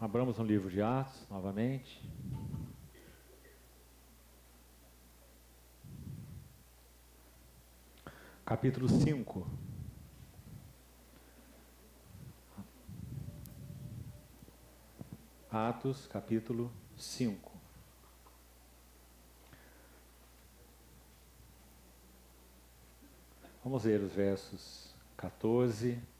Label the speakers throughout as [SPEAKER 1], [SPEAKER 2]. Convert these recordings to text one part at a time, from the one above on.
[SPEAKER 1] Abramos no livro de Atos, novamente. Capítulo 5. Atos, capítulo 5. Vamos ler os versos 14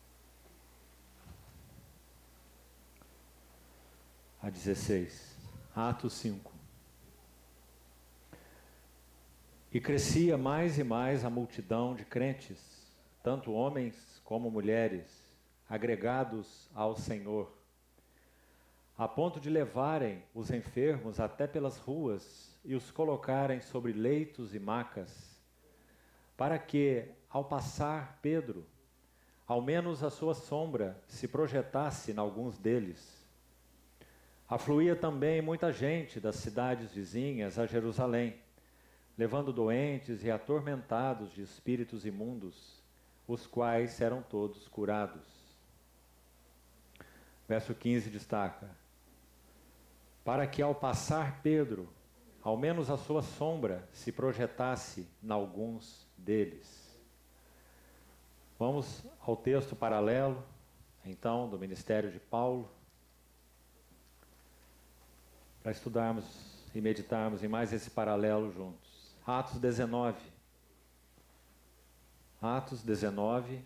[SPEAKER 1] a 16. Atos 5. E crescia mais e mais a multidão de crentes, tanto homens como mulheres, agregados ao Senhor, a ponto de levarem os enfermos até pelas ruas e os colocarem sobre leitos e macas, para que, ao passar Pedro, ao menos a sua sombra se projetasse em alguns deles. Afluía também muita gente das cidades vizinhas a Jerusalém, levando doentes e atormentados de espíritos imundos, os quais eram todos curados. Verso 15 destaca: para que ao passar Pedro, ao menos a sua sombra se projetasse em alguns deles. Vamos ao texto paralelo, então, do ministério de Paulo, para estudarmos e meditarmos em mais esse paralelo juntos. Atos 19. Atos 19.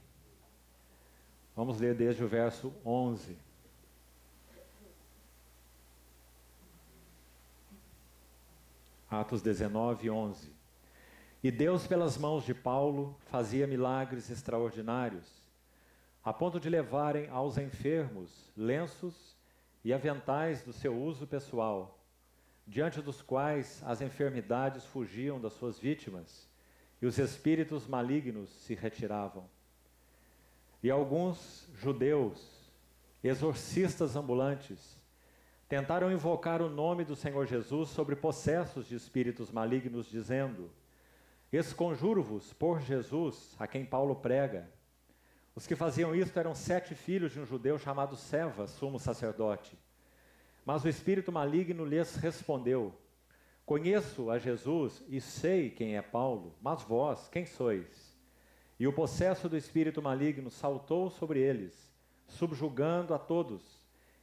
[SPEAKER 1] Vamos ler desde o verso 11. Atos 19, 11. E Deus, pelas mãos de Paulo, fazia milagres extraordinários, a ponto de levarem aos enfermos lenços e aventais do seu uso pessoal, diante dos quais as enfermidades fugiam das suas vítimas e os espíritos malignos se retiravam. E alguns judeus, exorcistas ambulantes, tentaram invocar o nome do Senhor Jesus sobre possessos de espíritos malignos, dizendo: esconjuro-vos por Jesus, a quem Paulo prega. Os que faziam isto eram 7 filhos de um judeu chamado Seva, sumo sacerdote. Mas o espírito maligno lhes respondeu: conheço a Jesus e sei quem é Paulo, mas vós, quem sois? E o possesso do espírito maligno saltou sobre eles, subjugando a todos,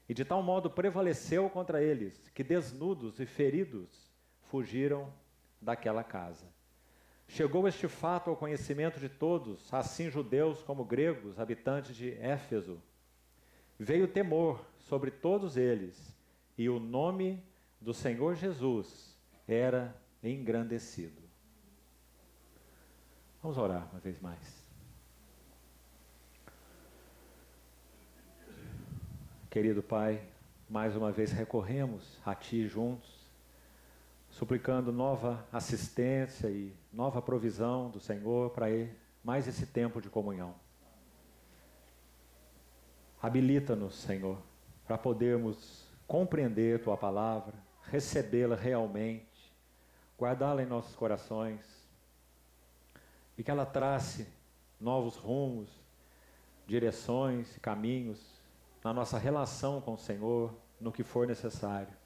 [SPEAKER 1] e de tal modo prevaleceu contra eles, que desnudos e feridos fugiram daquela casa. Chegou este fato ao conhecimento de todos, assim judeus como gregos, habitantes de Éfeso. Veio temor sobre todos eles, e o nome do Senhor Jesus era engrandecido. Vamos orar uma vez mais. Querido Pai, mais uma vez recorremos a Ti juntos, suplicando nova assistência e nova provisão do Senhor para mais esse tempo de comunhão. Habilita-nos, Senhor, para podermos compreender Tua palavra, recebê-la realmente, guardá-la em nossos corações, e que ela trace novos rumos, direções e caminhos na nossa relação com o Senhor, no que for necessário.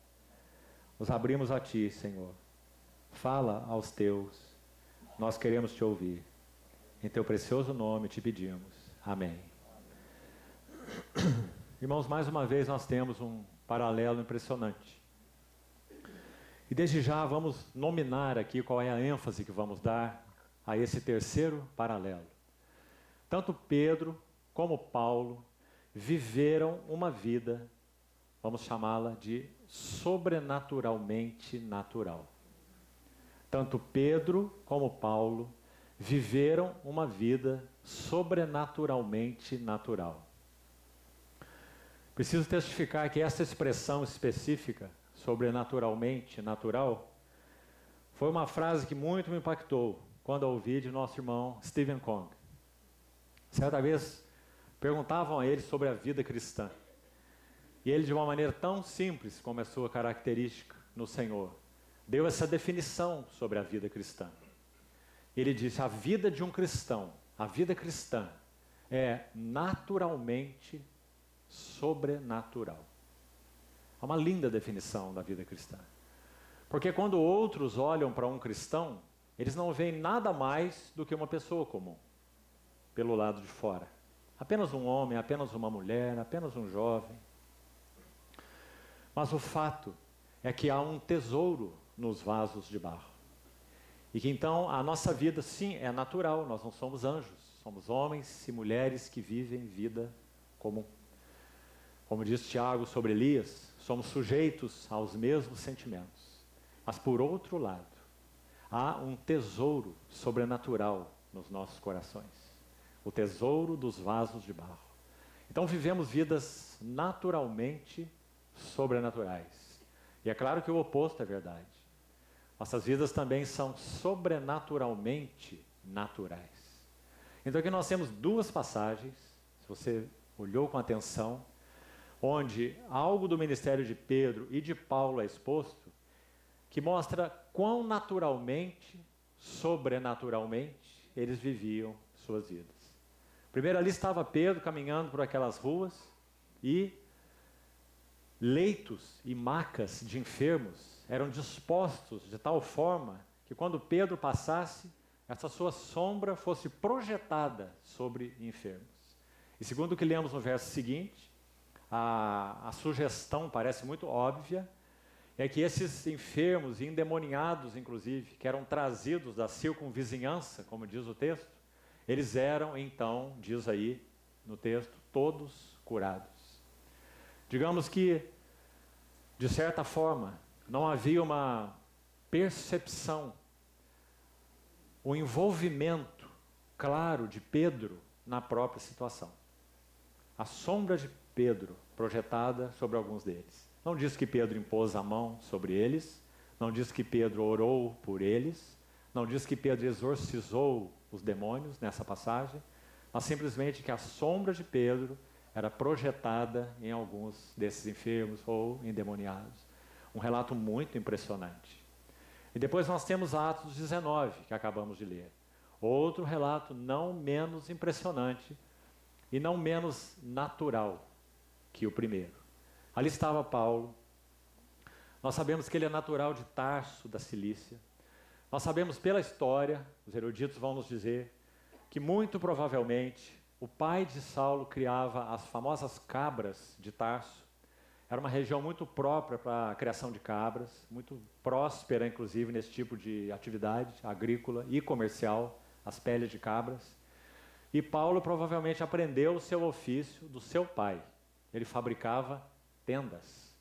[SPEAKER 1] Nos abrimos a Ti, Senhor. Fala aos Teus. Nós queremos Te ouvir. Em Teu precioso nome te pedimos. Amém. Irmãos, mais uma vez nós temos um paralelo impressionante. E desde já vamos nominar aqui qual é a ênfase que vamos dar a esse terceiro paralelo. Tanto Pedro como Paulo viveram uma vida, vamos chamá-la de sobrenaturalmente natural. Tanto Pedro como Paulo viveram uma vida sobrenaturalmente natural. Preciso testificar que essa expressão específica, sobrenaturalmente natural, foi uma frase que muito me impactou quando a ouvi de nosso irmão Stephen Cong. Certa vez perguntavam a ele sobre a vida cristã. E ele, de uma maneira tão simples como é a sua característica no Senhor, deu essa definição sobre a vida cristã. Ele disse: a vida de um cristão, a vida cristã, é naturalmente sobrenatural. É uma linda definição da vida cristã. Porque quando outros olham para um cristão, eles não veem nada mais do que uma pessoa comum, pelo lado de fora. Apenas um homem, apenas uma mulher, apenas um jovem. Mas o fato é que há um tesouro nos vasos de barro. E que então a nossa vida, sim, é natural, nós não somos anjos, somos homens e mulheres que vivem vida comum. Como diz Tiago sobre Elias, somos sujeitos aos mesmos sentimentos. Mas por outro lado, há um tesouro sobrenatural nos nossos corações. O tesouro dos vasos de barro. Então vivemos vidas naturalmente sobrenaturais. E é claro que o oposto é verdade. Nossas vidas também são sobrenaturalmente naturais. Então aqui nós temos duas passagens, se você olhou com atenção, onde algo do ministério de Pedro e de Paulo é exposto, que mostra quão naturalmente, sobrenaturalmente, eles viviam suas vidas. Primeiro ali estava Pedro caminhando por aquelas ruas e leitos e macas de enfermos eram dispostos de tal forma que quando Pedro passasse, essa sua sombra fosse projetada sobre enfermos. E segundo o que lemos no verso seguinte, a sugestão parece muito óbvia, é que esses enfermos e endemoniados, inclusive, que eram trazidos da circunvizinhança, como diz o texto, eles eram então, diz aí no texto, todos curados. Digamos que, de certa forma, não havia uma percepção, um envolvimento claro de Pedro na própria situação. A sombra de Pedro projetada sobre alguns deles. Não diz que Pedro impôs a mão sobre eles, não diz que Pedro orou por eles, não diz que Pedro exorcizou os demônios nessa passagem, mas simplesmente que a sombra de Pedro era projetada em alguns desses enfermos ou endemoniados. Um relato muito impressionante. E depois nós temos Atos 19, que acabamos de ler. Outro relato não menos impressionante e não menos natural que o primeiro. Ali estava Paulo. Nós sabemos que ele é natural de Tarso, da Cilícia. Nós sabemos pela história, os eruditos vão nos dizer, que muito provavelmente o pai de Saulo criava as famosas cabras de Tarso. Era uma região muito própria para a criação de cabras, muito próspera, inclusive, nesse tipo de atividade agrícola e comercial, as peles de cabras. E Paulo provavelmente aprendeu o seu ofício do seu pai. Ele fabricava tendas.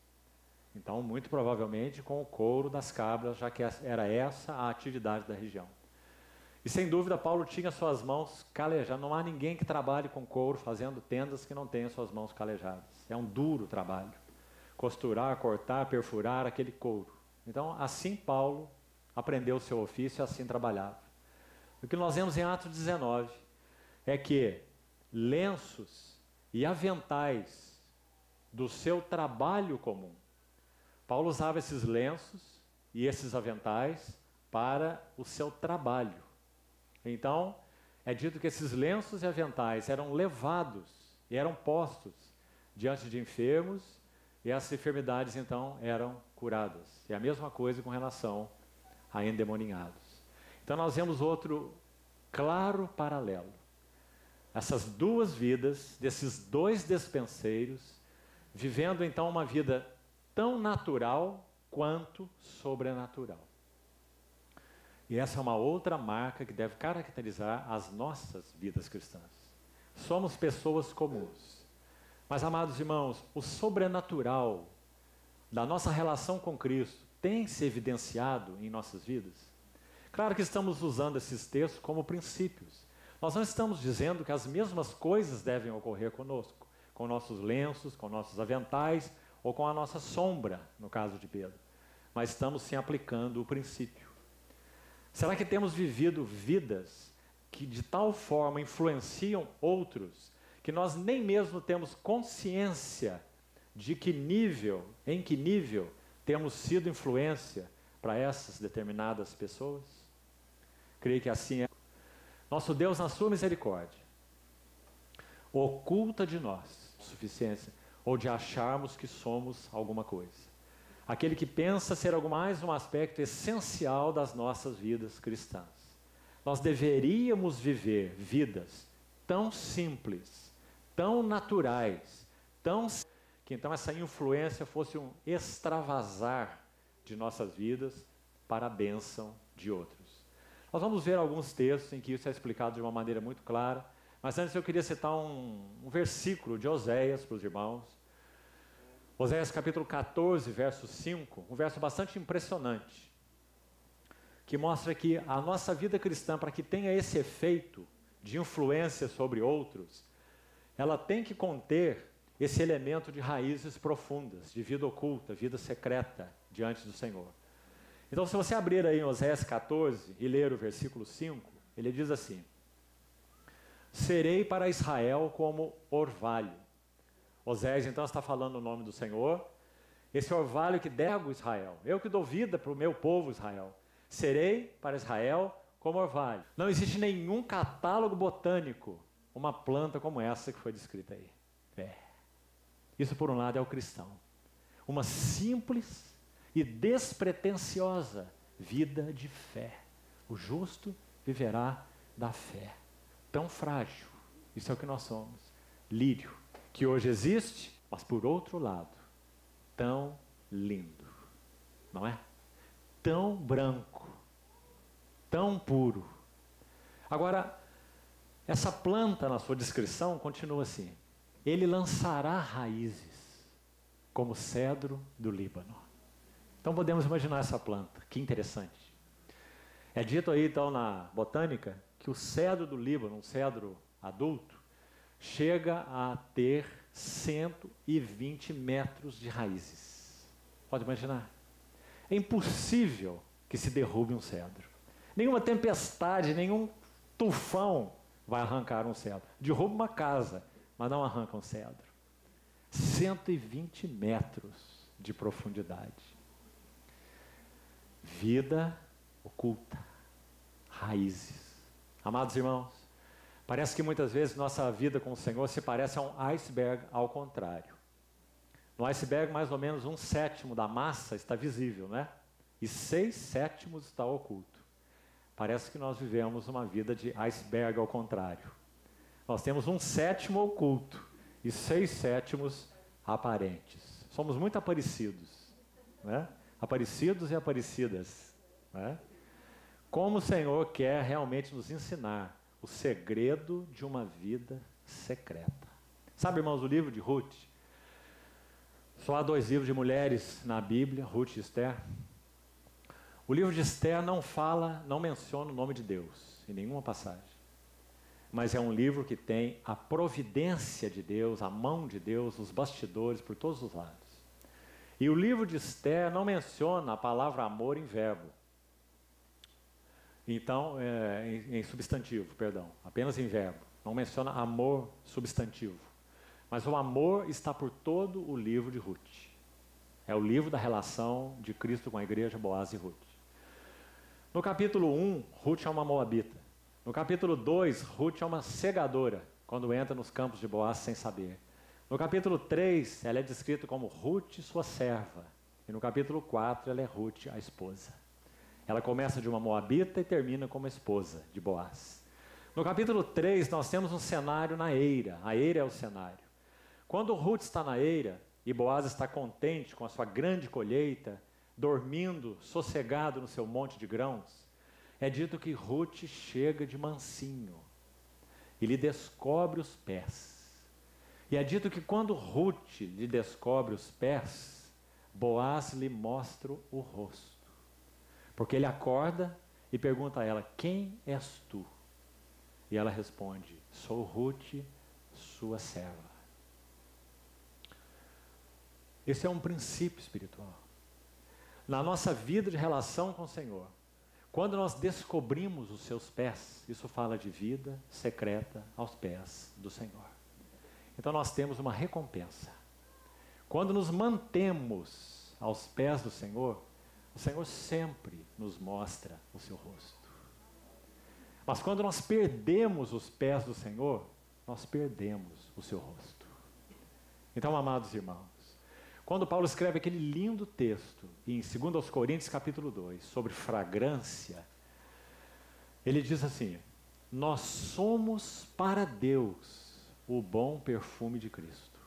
[SPEAKER 1] Então, muito provavelmente com o couro das cabras, já que era essa a atividade da região. E sem dúvida, Paulo tinha suas mãos calejadas. Não há ninguém que trabalhe com couro fazendo tendas que não tenha suas mãos calejadas. É um duro trabalho. Costurar, cortar, perfurar aquele couro. Então, assim Paulo aprendeu o seu ofício e assim trabalhava. O que nós vemos em Atos 19 é que lenços e aventais do seu trabalho comum. Paulo usava esses lenços e esses aventais para o seu trabalho. Então, é dito que esses lenços e aventais eram levados e eram postos diante de enfermos e essas enfermidades, então, eram curadas. E a mesma coisa com relação a endemoniados. Então, nós vemos outro claro paralelo. Essas duas vidas, desses dois despenseiros, vivendo, então, uma vida tão natural quanto sobrenatural. E essa é uma outra marca que deve caracterizar as nossas vidas cristãs. Somos pessoas comuns. Mas, amados irmãos, o sobrenatural da nossa relação com Cristo tem se evidenciado em nossas vidas? Claro que estamos usando esses textos como princípios. Nós não estamos dizendo que as mesmas coisas devem ocorrer conosco, com nossos lenços, com nossos aventais ou com a nossa sombra, no caso de Pedro. Mas estamos sim aplicando o princípio. Será que temos vivido vidas que de tal forma influenciam outros, que nós nem mesmo temos consciência de em que nível temos sido influência para essas determinadas pessoas? Creio que assim é. Nosso Deus, na sua misericórdia, oculta de nós suficiência ou de acharmos que somos alguma coisa. Aquele que pensa ser algo mais um aspecto essencial das nossas vidas cristãs. Nós deveríamos viver vidas tão simples, tão naturais, que então essa influência fosse um extravasar de nossas vidas para a bênção de outros. Nós vamos ver alguns textos em que isso é explicado de uma maneira muito clara, mas antes eu queria citar um versículo de Oséias para os irmãos. Oséias capítulo 14, verso 5, um verso bastante impressionante, que mostra que a nossa vida cristã, para que tenha esse efeito de influência sobre outros, ela tem que conter esse elemento de raízes profundas, de vida oculta, vida secreta diante do Senhor. Então, se você abrir aí em Oséias 14 e ler o versículo 5, ele diz assim: serei para Israel como orvalho. Oséias então está falando o nome do Senhor, esse orvalho que dego Israel, eu que dou vida para o meu povo Israel. Serei para Israel como orvalho. Não existe nenhum catálogo botânico, uma planta como essa que foi descrita aí. Isso por um lado é o cristão. Uma simples e despretensiosa vida de fé. O justo viverá da fé. Tão frágil, isso é o que nós somos. Lírio, que hoje existe, mas por outro lado, tão lindo, não é? Tão branco, tão puro. Agora, essa planta na sua descrição continua assim: ele lançará raízes como cedro do Líbano. Então podemos imaginar essa planta, que interessante. É dito aí então na botânica que o cedro do Líbano, um cedro adulto, chega a ter 120 metros de raízes. Pode imaginar? É impossível que se derrube um cedro. Nenhuma tempestade, nenhum tufão vai arrancar um cedro. Derruba uma casa, mas não arranca um cedro. 120 metros de profundidade. Vida oculta, raízes. Amados irmãos, parece que muitas vezes nossa vida com o Senhor se parece a um iceberg ao contrário. No iceberg, mais ou menos 1/7 da massa está visível, né? E 6/7 está oculto. Parece que nós vivemos uma vida de iceberg ao contrário. Nós temos 1/7 oculto e 6/7 aparentes. Somos muito aparecidos, né? Aparecidos e aparecidas, né? Como o Senhor quer realmente nos ensinar o segredo de uma vida secreta. Sabe, irmãos, o livro de Ruth? Só há 2 livros de mulheres na Bíblia, Ruth e Esther. O livro de Esther não menciona o nome de Deus em nenhuma passagem. Mas é um livro que tem a providência de Deus, a mão de Deus, os bastidores por todos os lados. E o livro de Esther não menciona a palavra amor em verbo. Então, em substantivo, perdão, apenas em verbo. Não menciona amor substantivo. Mas o amor está por todo o livro de Ruth. É o livro da relação de Cristo com a igreja, Boaz e Ruth. No capítulo 1, Ruth é uma moabita. No capítulo 2, Ruth é uma segadora, quando entra nos campos de Boaz sem saber. No capítulo 3, ela é descrita como Ruth, sua serva. E no capítulo 4, ela é Ruth, a esposa. Ela começa de uma moabita e termina como esposa de Boaz. No capítulo 3, nós temos um cenário na eira. A eira é o cenário. Quando Ruth está na eira e Boaz está contente com a sua grande colheita, dormindo, sossegado no seu monte de grãos, é dito que Ruth chega de mansinho e lhe descobre os pés. E é dito que quando Ruth lhe descobre os pés, Boaz lhe mostra o rosto. Porque ele acorda e pergunta a ela: quem és tu? E ela responde: sou Ruth, sua serva. Esse é um princípio espiritual. Na nossa vida de relação com o Senhor, quando nós descobrimos os seus pés, isso fala de vida secreta aos pés do Senhor. Então nós temos uma recompensa. Quando nos mantemos aos pés do Senhor, o Senhor sempre nos mostra o seu rosto. Mas quando nós perdemos os pés do Senhor, nós perdemos o seu rosto. Então, amados irmãos, quando Paulo escreve aquele lindo texto em 2 Coríntios capítulo 2, sobre fragrância, ele diz assim: nós somos para Deus o bom perfume de Cristo.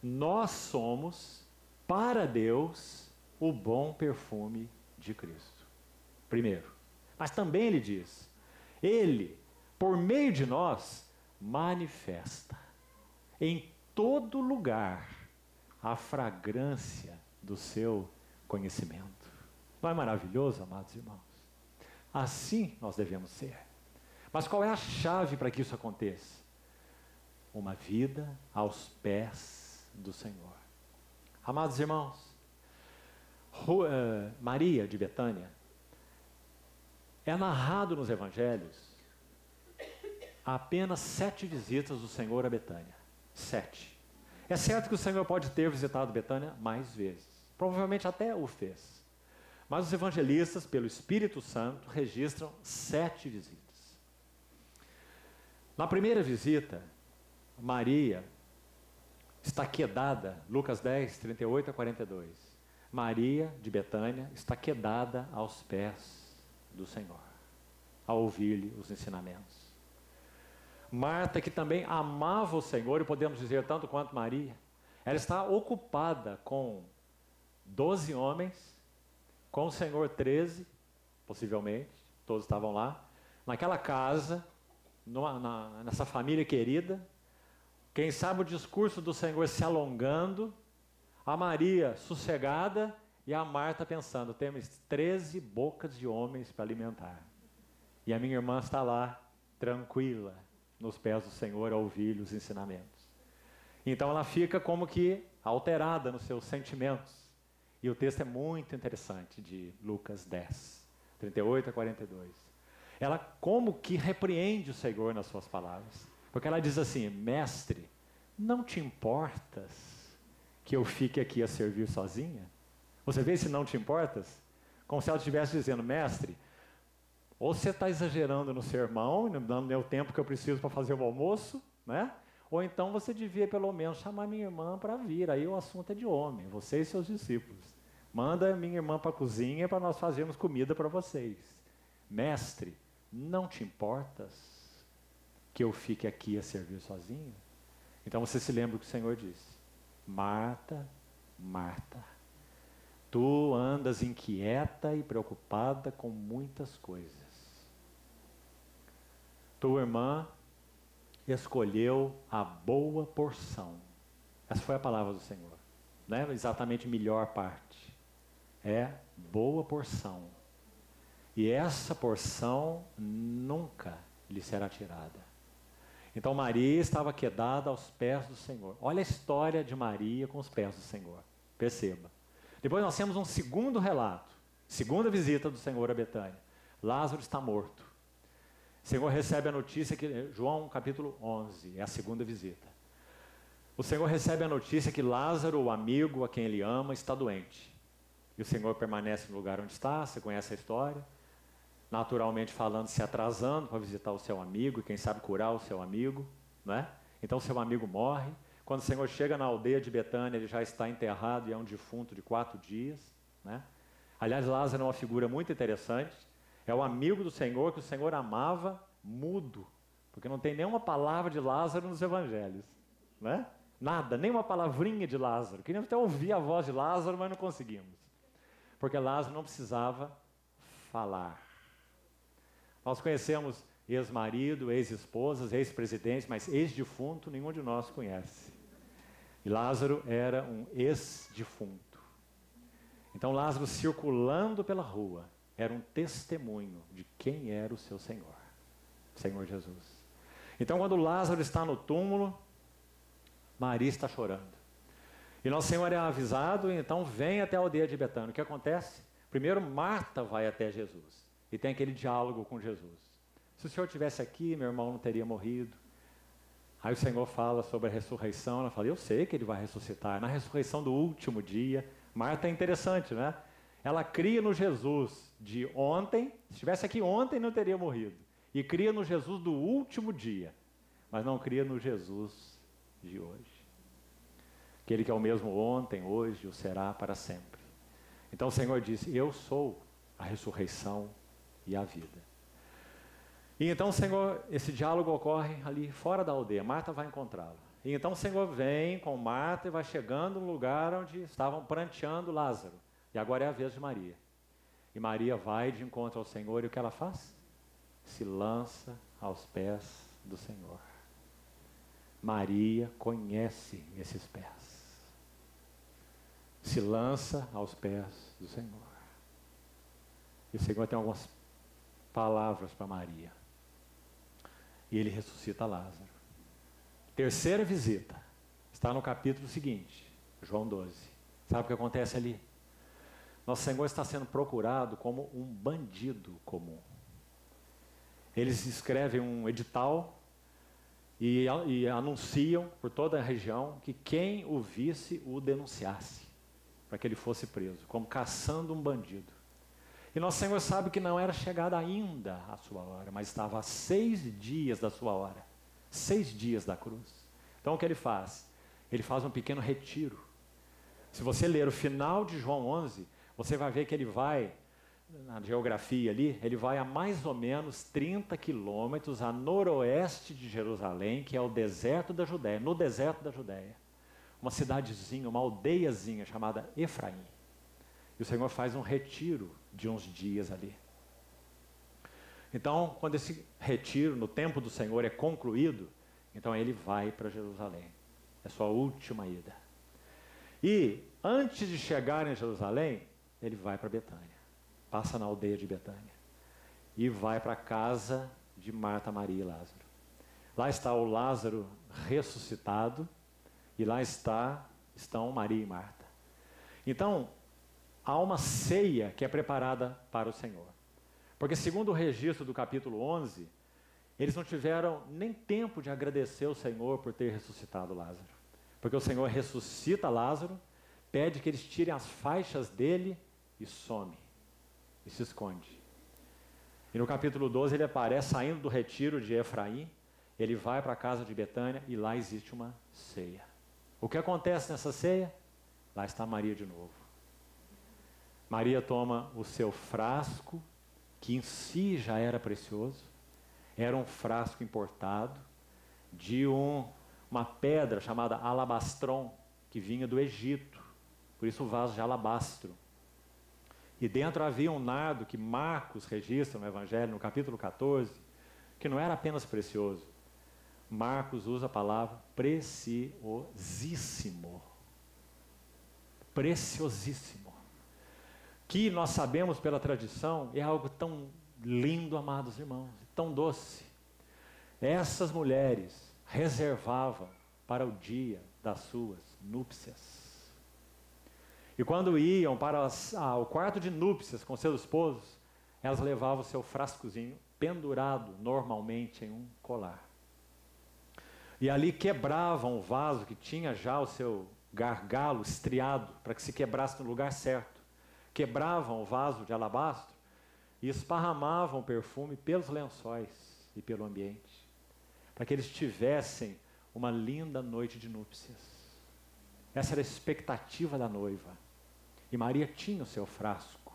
[SPEAKER 1] Nós somos para Deus o bom perfume de Cristo. Primeiro. Mas também ele diz, ele, por meio de nós, manifesta em todo lugar a fragrância do seu conhecimento. Não é maravilhoso, amados irmãos? Assim nós devemos ser. Mas qual é a chave para que isso aconteça? Uma vida aos pés do Senhor. Amados irmãos, Maria de Betânia, é narrado nos evangelhos apenas 7 visitas do Senhor a Betânia. 7. É certo que o Senhor pode ter visitado Betânia mais vezes. Provavelmente até o fez. Mas os evangelistas, pelo Espírito Santo, registram 7 visitas. Na primeira visita, Maria está quedada, Lucas 10, 38 a 42. Maria de Betânia está quedada aos pés do Senhor, a ouvir-lhe os ensinamentos. Marta, que também amava o Senhor, e podemos dizer tanto quanto Maria, ela está ocupada com 12 homens, com o Senhor 13, possivelmente, todos estavam lá, naquela casa, nessa família querida. Quem sabe o discurso do Senhor se alongando, a Maria sossegada e a Marta pensando, temos 13 bocas de homens para alimentar. E a minha irmã está lá, tranquila, nos pés do Senhor, a ouvir os ensinamentos. Então ela fica como que alterada nos seus sentimentos. E o texto é muito interessante, de Lucas 10, 38 a 42. Ela como que repreende o Senhor nas suas palavras. Porque ela diz assim, mestre, não te importas que eu fique aqui a servir sozinha? Você vê se não te importas? Como se ela estivesse dizendo, mestre, ou você está exagerando no sermão, dando meu tempo que eu preciso para fazer o almoço, né? Ou então você devia pelo menos chamar minha irmã para vir, aí o assunto é de homem, você e seus discípulos. Manda minha irmã para a cozinha para nós fazermos comida para vocês. Mestre, não te importas que eu fique aqui a servir sozinho? Então você se lembra o que o Senhor disse. Marta, Marta, tu andas inquieta e preocupada com muitas coisas. Tua irmã escolheu a boa porção. Essa foi a palavra do Senhor. Não é exatamente melhor parte. É boa porção. E essa porção nunca lhe será tirada. Então Maria estava quedada aos pés do Senhor. Olha a história de Maria com os pés do Senhor. Perceba. Depois nós temos um segundo relato. Segunda visita do Senhor a Betânia. Lázaro está morto. O Senhor recebe a notícia que... João capítulo 11, é a segunda visita. O Senhor recebe a notícia que Lázaro, o amigo a quem ele ama, está doente. E o Senhor permanece no lugar onde está, você conhece a história. Naturalmente falando, se atrasando para visitar o seu amigo, e quem sabe curar o seu amigo, né? Então o seu amigo morre. Quando o Senhor chega na aldeia de Betânia, ele já está enterrado e é um defunto de 4 dias, né? Aliás, Lázaro é uma figura muito interessante. É o amigo do Senhor que o Senhor amava mudo, porque não tem nenhuma palavra de Lázaro nos evangelhos, né? Nada, nem uma palavrinha de Lázaro. Queríamos até ouvir a voz de Lázaro, mas não conseguimos. Porque Lázaro não precisava falar. Nós conhecemos ex-marido, ex-esposas, ex-presidente, mas ex-defunto nenhum de nós conhece. E Lázaro era um ex-defunto. Então Lázaro circulando pela rua era um testemunho de quem era o seu Senhor, o Senhor Jesus. Então quando Lázaro está no túmulo, Maria está chorando. E nosso Senhor é avisado, então vem até a aldeia de Betânia. O que acontece? Primeiro Marta vai até Jesus e tem aquele diálogo com Jesus. Se o Senhor estivesse aqui, meu irmão não teria morrido. Aí o Senhor fala sobre a ressurreição. Ela fala, eu sei que ele vai ressuscitar. Na ressurreição do último dia. Marta é interessante, né? Ela cria no Jesus de ontem. Se estivesse aqui ontem, não teria morrido. E cria no Jesus do último dia. Mas não cria no Jesus de hoje. Aquele que é o mesmo ontem, hoje e o será para sempre. Então o Senhor disse, eu sou a ressurreição e a vida. E então o Senhor, esse diálogo ocorre ali fora da aldeia, Marta vai encontrá-lo. E então o Senhor vem com Marta e vai chegando no lugar onde estavam pranteando Lázaro. E agora é a vez de Maria. E Maria vai de encontro ao Senhor e o que ela faz? Se lança aos pés do Senhor. Maria conhece esses pés. Se lança aos pés do Senhor. E o Senhor tem algumas palavras para Maria. E ele ressuscita Lázaro. Terceira visita. Está no capítulo seguinte, João 12. Sabe o que acontece ali? Nosso Senhor está sendo procurado como um bandido comum. Eles escrevem um edital e anunciam por toda a região que quem o visse o denunciasse, para que ele fosse preso, como caçando um bandido. E Nosso Senhor sabe que não era chegada ainda a sua hora, mas estava a 6 dias da sua hora, 6 dias da cruz. Então o que ele faz? Ele faz um pequeno retiro. Se você ler o final de João 11, você vai ver que ele vai, na geografia ali, ele vai a mais ou menos 30 quilômetros a noroeste de Jerusalém, que é o deserto da Judéia, no deserto da Judéia. Uma cidadezinha, uma aldeiazinha chamada Efraim. E o Senhor faz um retiro de uns dias ali. Então, quando esse retiro no tempo do Senhor é concluído, então ele vai para Jerusalém. É sua última ida. E antes de chegar em Jerusalém, ele vai para Betânia. Passa na aldeia de Betânia. E vai para a casa de Marta, Maria e Lázaro. Lá está o Lázaro ressuscitado. E lá estão Maria e Marta. Então, há uma ceia que é preparada para o Senhor. Porque segundo o registro do capítulo 11, eles não tiveram nem tempo de agradecer ao Senhor por ter ressuscitado Lázaro. Porque o Senhor ressuscita Lázaro, pede que eles tirem as faixas dele e some. E se esconde. E no capítulo 12 ele aparece saindo do retiro de Efraim, ele vai para a casa de Betânia e lá existe uma ceia. O que acontece nessa ceia? Lá está Maria de novo. Maria toma o seu frasco, que em si já era precioso, era um frasco importado, de uma pedra chamada alabastron, que vinha do Egito, por isso o vaso de alabastro. E dentro havia um nardo que Marcos registra no Evangelho, no capítulo 14, que não era apenas precioso. Marcos usa a palavra preciosíssimo. Preciosíssimo. Que nós sabemos pela tradição, é algo tão lindo, amados irmãos, tão doce. Essas mulheres reservavam para o dia das suas núpcias. E quando iam para o quarto de núpcias com seus esposos, elas levavam o seu frascozinho pendurado normalmente em um colar. E ali quebravam o vaso que tinha já o seu gargalo estriado, para que se quebrasse no lugar certo. Quebravam o vaso de alabastro e esparramavam o perfume pelos lençóis e pelo ambiente, para que eles tivessem uma linda noite de núpcias. Essa era a expectativa da noiva. E Maria tinha o seu frasco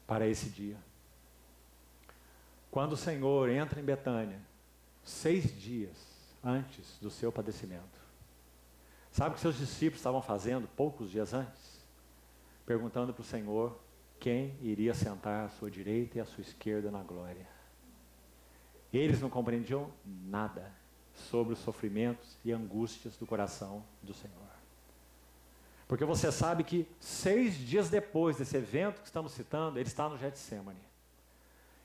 [SPEAKER 1] para esse dia. Quando o Senhor entra em Betânia, 6 dias antes do seu padecimento, sabe o que seus discípulos estavam fazendo poucos dias antes? Perguntando para o Senhor quem iria sentar à sua direita e à sua esquerda na glória. Eles não compreendiam nada sobre os sofrimentos e angústias do coração do Senhor. Porque você sabe que 6 dias depois desse evento que estamos citando, ele está no Getsêmani.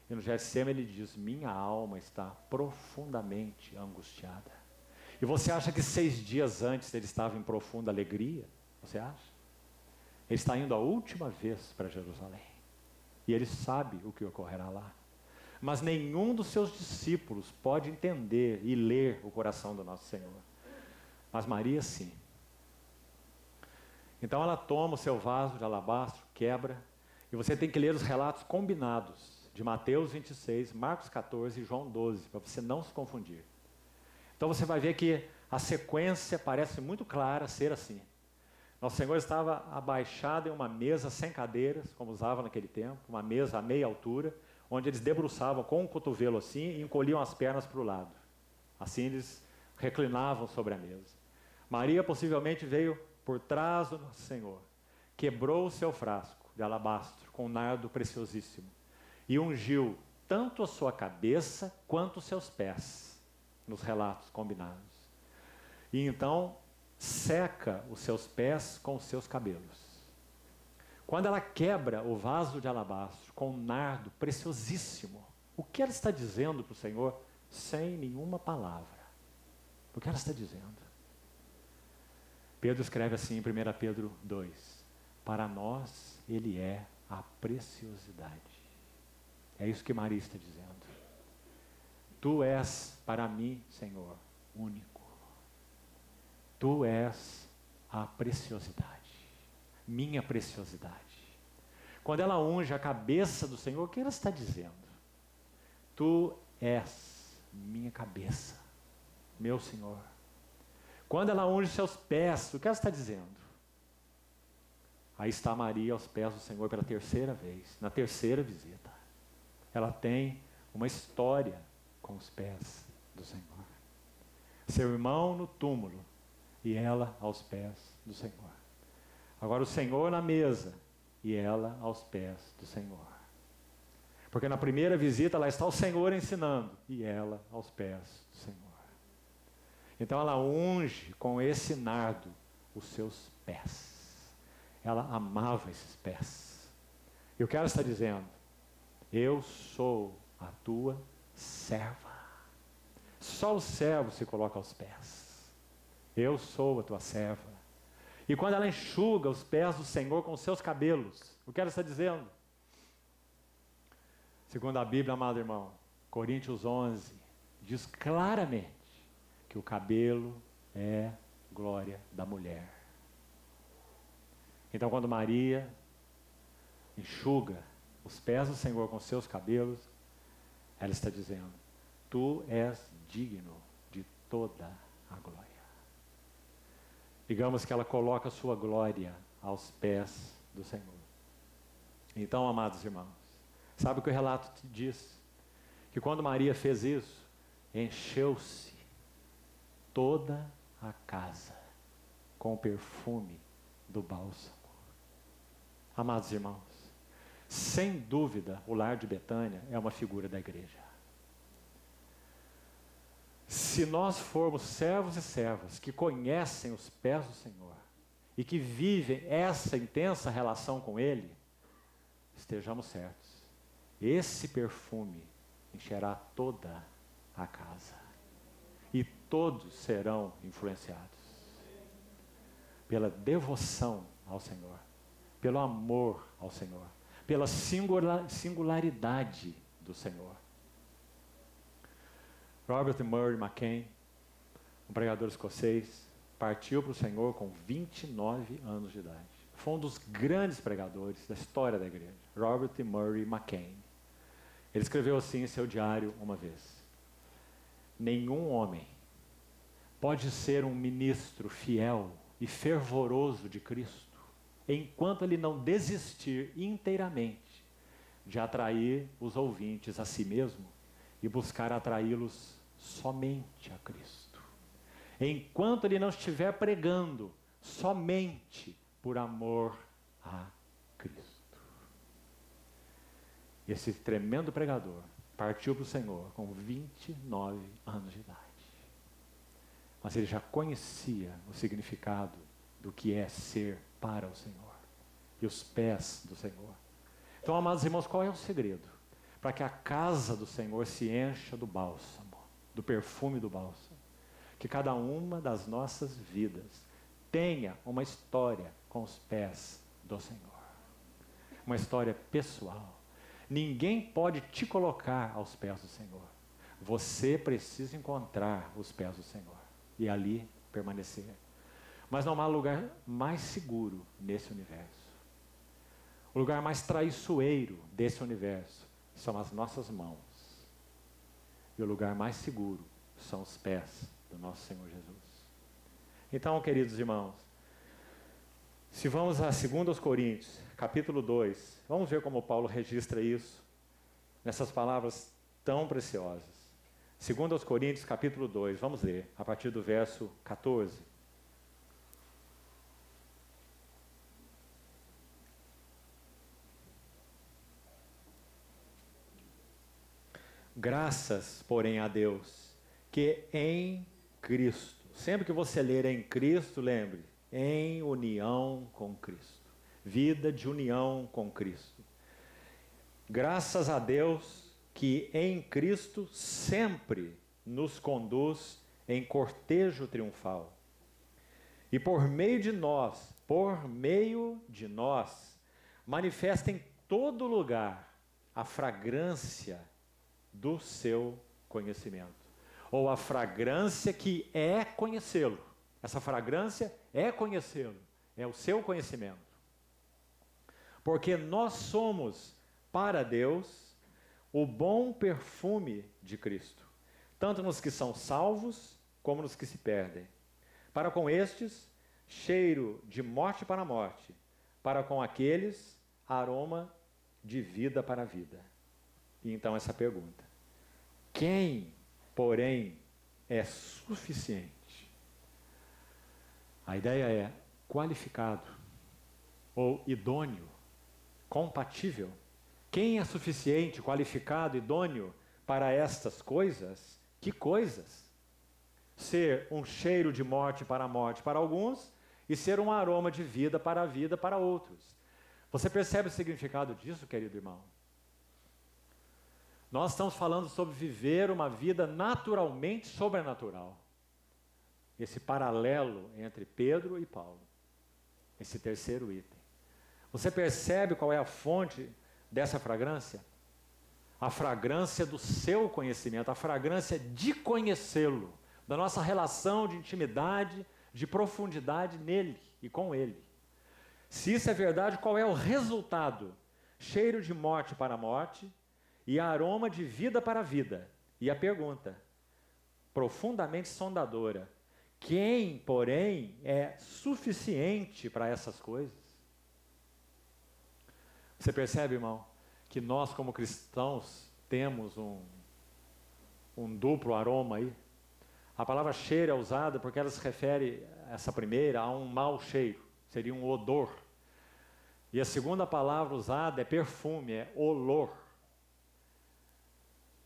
[SPEAKER 1] E no Getsêmani ele diz, minha alma está profundamente angustiada. E você acha que 6 dias antes ele estava em profunda alegria? Você acha? Ele está indo a última vez para Jerusalém. E ele sabe o que ocorrerá lá. Mas nenhum dos seus discípulos pode entender e ler o coração do nosso Senhor. Mas Maria sim. Então ela toma o seu vaso de alabastro, quebra, e você tem que ler os relatos combinados de Mateus 26, Marcos 14 e João 12, para você não se confundir. Então você vai ver que a sequência parece muito clara ser assim. Nosso Senhor estava abaixado em uma mesa sem cadeiras, como usava naquele tempo, uma mesa a meia altura, onde eles debruçavam com o cotovelo assim e encolhiam as pernas para o lado. Assim eles reclinavam sobre a mesa. Maria possivelmente veio por trás do Nosso Senhor, quebrou o seu frasco de alabastro com nardo preciosíssimo e ungiu tanto a sua cabeça quanto os seus pés, nos relatos combinados. E então seca os seus pés com os seus cabelos. Quando ela quebra o vaso de alabastro com um nardo preciosíssimo, o que ela está dizendo para o Senhor sem nenhuma palavra? O que ela está dizendo? Pedro escreve assim em 1 Pedro 2: para nós ele é a preciosidade. É isso que Maria está dizendo. Tu és para mim, Senhor, único. Tu és a preciosidade, minha preciosidade. Quando ela unge a cabeça do Senhor, o que ela está dizendo? Tu és minha cabeça, meu Senhor. Quando ela unge seus pés, o que ela está dizendo? Aí está Maria aos pés do Senhor pela terceira vez, na terceira visita. Ela tem uma história com os pés do Senhor. Seu irmão no túmulo e ela aos pés do Senhor. Agora o Senhor na mesa e ela aos pés do Senhor. Porque na primeira visita lá está o Senhor ensinando e ela aos pés do Senhor. Então ela unge com esse nardo os seus pés. Ela amava esses pés. E o que ela está dizendo? Eu sou a tua serva. Só o servo se coloca aos pés. Eu sou a tua serva. E quando ela enxuga os pés do Senhor com os seus cabelos, o que ela está dizendo? Segundo a Bíblia, amado irmão, Coríntios 11, diz claramente que o cabelo é glória da mulher. Então, quando Maria enxuga os pés do Senhor com seus cabelos, ela está dizendo: tu és digno de toda a glória. Digamos que ela coloca a sua glória aos pés do Senhor. Então, amados irmãos, sabe o que o relato diz? Que quando Maria fez isso, encheu-se toda a casa com o perfume do bálsamo. Amados irmãos, sem dúvida, o lar de Betânia é uma figura da igreja. Se nós formos servos e servas que conhecem os pés do Senhor e que vivem essa intensa relação com Ele, estejamos certos, esse perfume encherá toda a casa e todos serão influenciados pela devoção ao Senhor, pelo amor ao Senhor, pela singularidade do Senhor. Robert Murray McCain, um pregador escocês, partiu para o Senhor com 29 anos de idade. Foi um dos grandes pregadores da história da igreja, Robert Murray McCain. Ele escreveu assim em seu diário uma vez: nenhum homem pode ser um ministro fiel e fervoroso de Cristo enquanto ele não desistir inteiramente de atrair os ouvintes a si mesmo e buscar atraí-los somente a Cristo. Enquanto ele não estiver pregando somente por amor a Cristo. Esse tremendo pregador partiu para o Senhor com 29 anos de idade. Mas ele já conhecia o significado do que é ser para o Senhor e os pés do Senhor. Então, amados irmãos, qual é o segredo? Para que a casa do Senhor se encha do bálsamo, do perfume do bálsamo. Que cada uma das nossas vidas tenha uma história com os pés do Senhor. Uma história pessoal. Ninguém pode te colocar aos pés do Senhor. Você precisa encontrar os pés do Senhor e ali permanecer. Mas não há lugar mais seguro nesse universo. O lugar mais traiçoeiro desse universo são as nossas mãos. E o lugar mais seguro são os pés do nosso Senhor Jesus. Então, queridos irmãos, se vamos a 2 Coríntios, capítulo 2, vamos ver como Paulo registra isso, nessas palavras tão preciosas. 2 Coríntios, capítulo 2, vamos ler, a partir do verso 14. Graças, porém, a Deus, que em Cristo, sempre que você ler em Cristo, lembre, em união com Cristo. Vida de união com Cristo. Graças a Deus que em Cristo sempre nos conduz em cortejo triunfal. E por meio de nós, manifesta em todo lugar a fragrância do seu conhecimento. Ou a fragrância que é conhecê-lo. Essa fragrância é conhecê-lo, é o seu conhecimento. Porque nós somos, para Deus, o bom perfume de Cristo, tanto nos que são salvos, como nos que se perdem. Para com estes, cheiro de morte para a morte, para com aqueles, aroma de vida para a vida. E então essa pergunta: quem, porém, é suficiente? A ideia é qualificado, ou idôneo, compatível. Quem é suficiente, qualificado, idôneo para estas coisas? Que coisas? Ser um cheiro de morte para a morte para alguns e ser um aroma de vida para a vida para outros. Você percebe o significado disso, querido irmão? Nós estamos falando sobre viver uma vida naturalmente sobrenatural. Esse paralelo entre Pedro e Paulo. Esse terceiro item. Você percebe qual é a fonte dessa fragrância? A fragrância do seu conhecimento, a fragrância de conhecê-lo, da nossa relação de intimidade, de profundidade nele e com ele. Se isso é verdade, qual é o resultado? Cheiro de morte para a morte e aroma de vida para a vida. E a pergunta, profundamente sondadora: quem, porém, é suficiente para essas coisas? Você percebe, irmão, que nós como cristãos temos um duplo aroma aí? A palavra cheiro é usada porque ela se refere, essa primeira, a um mau cheiro, seria um odor. E a segunda palavra usada é perfume, é olor.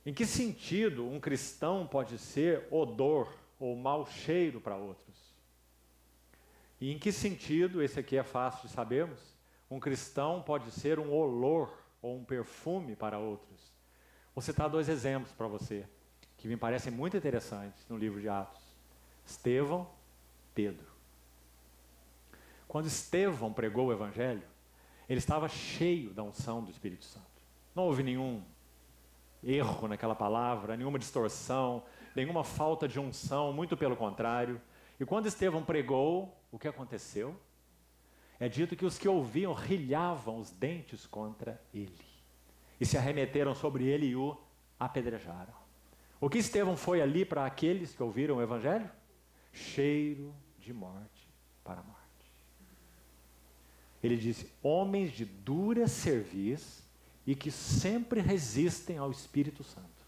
[SPEAKER 1] Em que sentido um cristão pode ser odor ou mau cheiro para outros? E em que sentido, esse aqui é fácil de sabermos, um cristão pode ser um olor ou um perfume para outros? Vou citar 2 exemplos para você, que me parecem muito interessantes no livro de Atos. Estevão, Pedro. Quando Estevão pregou o Evangelho, ele estava cheio da unção do Espírito Santo. Não houve nenhum erro naquela palavra, nenhuma distorção, nenhuma falta de unção, muito pelo contrário. E quando Estevão pregou, o que aconteceu? É dito que os que ouviam rilhavam os dentes contra ele e se arremeteram sobre ele e o apedrejaram. O que Estevão foi ali para aqueles que ouviram o Evangelho? Cheiro de morte para a morte. Ele disse: homens de dura cerviz e que sempre resistem ao Espírito Santo,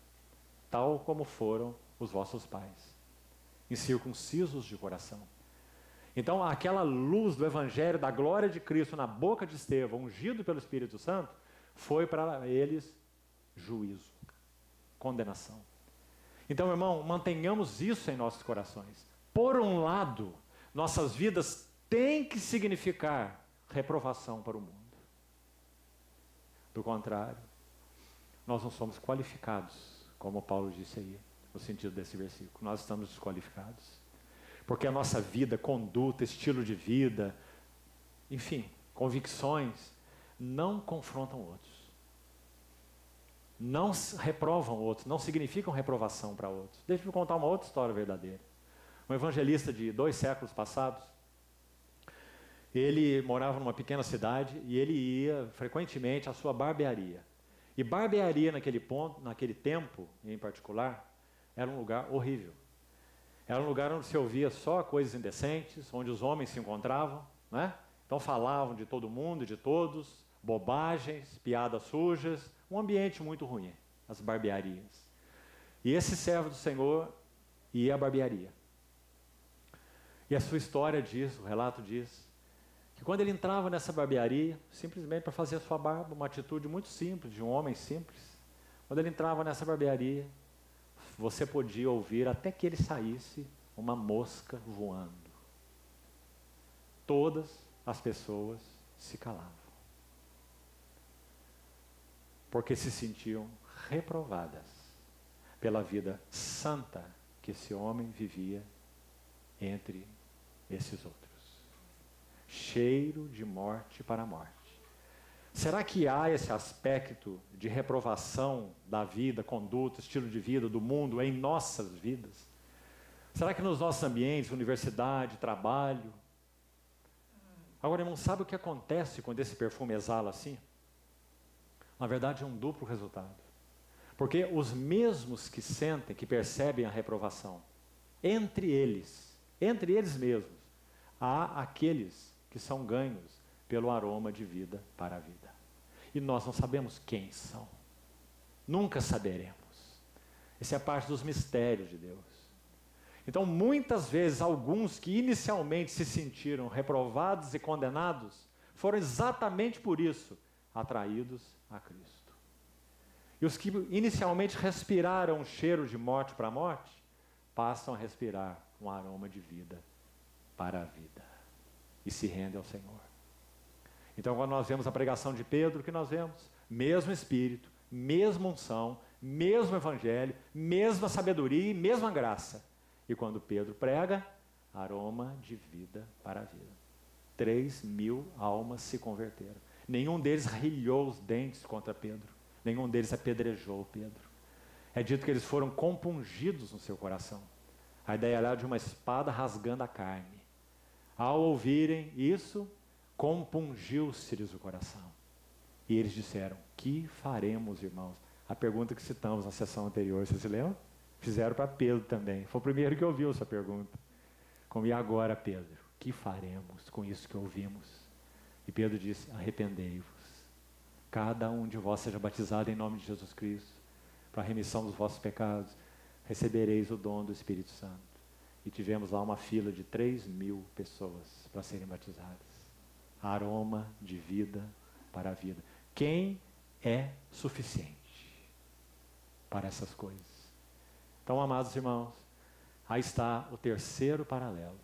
[SPEAKER 1] tal como foram os vossos pais, incircuncisos de coração. Então, aquela luz do Evangelho, da glória de Cristo na boca de Estevão, ungido pelo Espírito Santo, foi para eles juízo, condenação. Então, irmão, mantenhamos isso em nossos corações. Por um lado, nossas vidas têm que significar reprovação para o mundo. Do contrário, nós não somos qualificados, como Paulo disse aí, no sentido desse versículo. Nós estamos desqualificados. Porque a nossa vida, conduta, estilo de vida, enfim, convicções, não confrontam outros. Não reprovam outros, não significam reprovação para outros. Deixa eu contar uma outra história verdadeira. Um evangelista de 2 séculos passados, ele morava numa pequena cidade e ele ia frequentemente à sua barbearia. E barbearia naquele tempo, em particular, era um lugar horrível. Era um lugar onde se ouvia só coisas indecentes, onde os homens se encontravam, né? Então falavam de todo mundo, de todos, bobagens, piadas sujas, um ambiente muito ruim, as barbearias. E esse servo do Senhor ia à barbearia. E a sua história diz, o relato diz, que quando ele entrava nessa barbearia, simplesmente para fazer a sua barba, uma atitude muito simples, de um homem simples, quando ele entrava nessa barbearia, você podia ouvir até que ele saísse uma mosca voando. Todas as pessoas se calavam, porque se sentiam reprovadas pela vida santa que esse homem vivia entre esses outros. Cheiro de morte para a morte. Será que há esse aspecto de reprovação da vida, conduta, estilo de vida, do mundo em nossas vidas? Será que nos nossos ambientes, universidade, trabalho? Agora, irmão, sabe o que acontece quando esse perfume exala assim? Na verdade, é um duplo resultado. Porque os mesmos que sentem, que percebem a reprovação, entre eles mesmos, há aqueles que são ganhos pelo aroma de vida para a vida. E nós não sabemos quem são. Nunca saberemos. Essa é a parte dos mistérios de Deus. Então, muitas vezes, alguns que inicialmente se sentiram reprovados e condenados, foram exatamente por isso atraídos a Cristo. E os que inicialmente respiraram um cheiro de morte para a morte, passam a respirar um aroma de vida para a vida. E se rendem ao Senhor. Então, quando nós vemos a pregação de Pedro, o que nós vemos? Mesmo Espírito, mesma unção, mesmo Evangelho, mesma sabedoria e mesma graça. E quando Pedro prega, aroma de vida para a vida. 3.000 almas se converteram. Nenhum deles rilhou os dentes contra Pedro. Nenhum deles apedrejou Pedro. É dito que eles foram compungidos no seu coração. A ideia era de uma espada rasgando a carne. Ao ouvirem isso, compungiu-se-lhes o coração. E eles disseram: que faremos, irmãos? A pergunta que citamos na sessão anterior, vocês se lembram? Fizeram para Pedro também. Foi o primeiro que ouviu essa pergunta. Como, e agora, Pedro? Que faremos com isso que ouvimos? E Pedro disse: arrependei-vos. Cada um de vós seja batizado em nome de Jesus Cristo, para a remissão dos vossos pecados. Recebereis o dom do Espírito Santo. E tivemos lá uma fila de 3.000 pessoas para serem batizadas. Aroma de vida para a vida. Quem é suficiente para essas coisas? Então, amados irmãos, aí está o terceiro paralelo.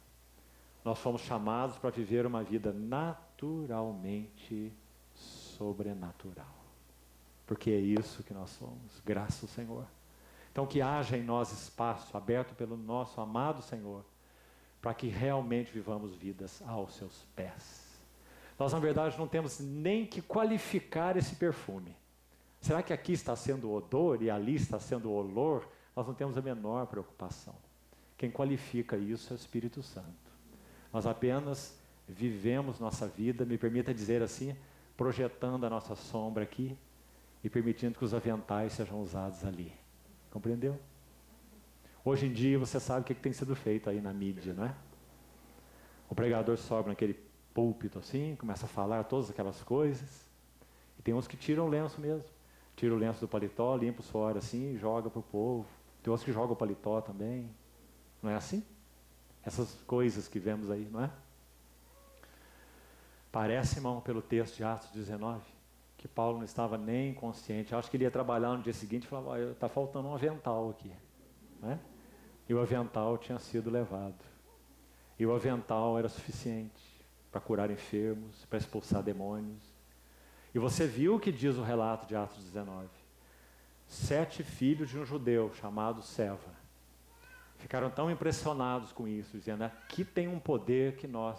[SPEAKER 1] Nós fomos chamados para viver uma vida naturalmente sobrenatural. Porque é isso que nós somos, graças ao Senhor. Então, que haja em nós espaço aberto pelo nosso amado Senhor, para que realmente vivamos vidas aos seus pés. Nós, na verdade, não temos nem que qualificar esse perfume. Será que aqui está sendo odor e ali está sendo olor? Nós não temos a menor preocupação. Quem qualifica isso é o Espírito Santo. Nós apenas vivemos nossa vida, me permita dizer assim, projetando a nossa sombra aqui e permitindo que os aventais sejam usados ali. Compreendeu? Hoje em dia você sabe o que tem sido feito aí na mídia, não é? O pregador sobe naquele púlpito assim, começa a falar todas aquelas coisas, e tem uns que tiram o lenço mesmo, tira o lenço do paletó, limpa o suor assim e joga para o povo. Tem outros que jogam o paletó também. Não é assim? Essas coisas que vemos aí, não é? Parece, irmão, pelo texto de Atos 19, que Paulo não estava nem consciente. Acho que ele ia trabalhar no dia seguinte e falava: está faltando um avental aqui. Não é? E o avental tinha sido levado. E o avental era suficiente para curar enfermos, para expulsar demônios. E você viu o que diz o relato de Atos 19. 7 filhos de um judeu chamado Seva ficaram tão impressionados com isso, dizendo: aqui tem um poder que nós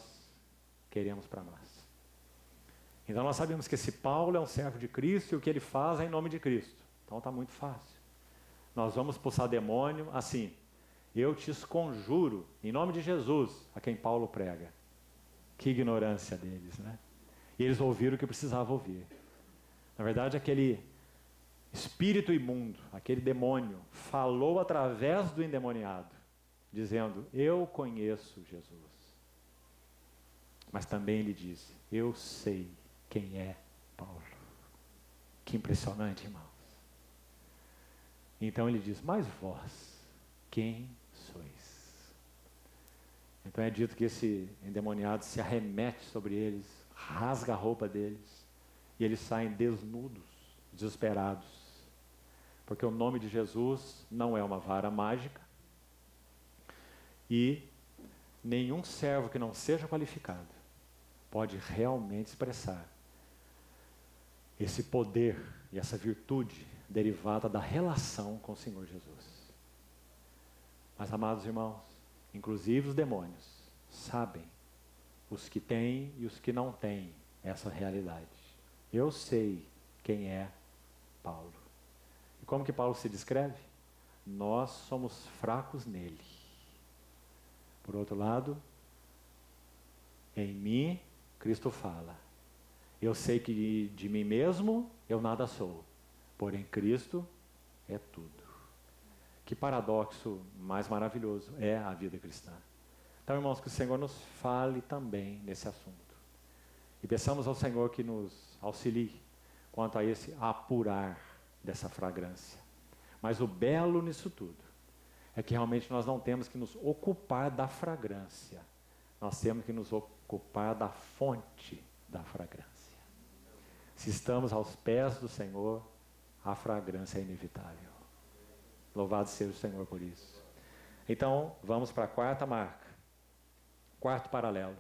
[SPEAKER 1] queremos para nós. Então nós sabemos que esse Paulo é um servo de Cristo e o que ele faz é em nome de Cristo. Então está muito fácil. Nós vamos expulsar demônio assim: eu te conjuro em nome de Jesus, a quem Paulo prega. Que ignorância deles, né? E eles ouviram o que precisavam ouvir. Na verdade, aquele espírito imundo, aquele demônio, falou através do endemoniado. dizendo: eu conheço Jesus. Mas também ele disse: eu sei quem é Paulo. Que impressionante, irmãos. Então ele diz: mas vós, quem sois? Então é dito que esse endemoniado se arremete sobre eles, rasga a roupa deles, e eles saem desnudos, desesperados. Porque o nome de Jesus não é uma vara mágica, e nenhum servo que não seja qualificado pode realmente expressar esse poder e essa virtude derivada da relação com o Senhor Jesus. Mas, amados irmãos, inclusive os demônios sabem, os que têm e os que não têm essa realidade. Eu sei quem é Paulo. E como que Paulo se descreve? Nós somos fracos nele. Por outro lado, em mim, Cristo fala: eu sei que de mim mesmo eu nada sou, porém Cristo é tudo. Que paradoxo mais maravilhoso é a vida cristã. Então, irmãos, que o Senhor nos fale também nesse assunto. E peçamos ao Senhor que nos auxilie quanto a esse apurar dessa fragrância. Mas o belo nisso tudo é que realmente nós não temos que nos ocupar da fragrância. Nós temos que nos ocupar da fonte da fragrância. Se estamos aos pés do Senhor, a fragrância é inevitável. Louvado seja o Senhor por isso. Então, vamos para a quarta marca. Quarto paralelo.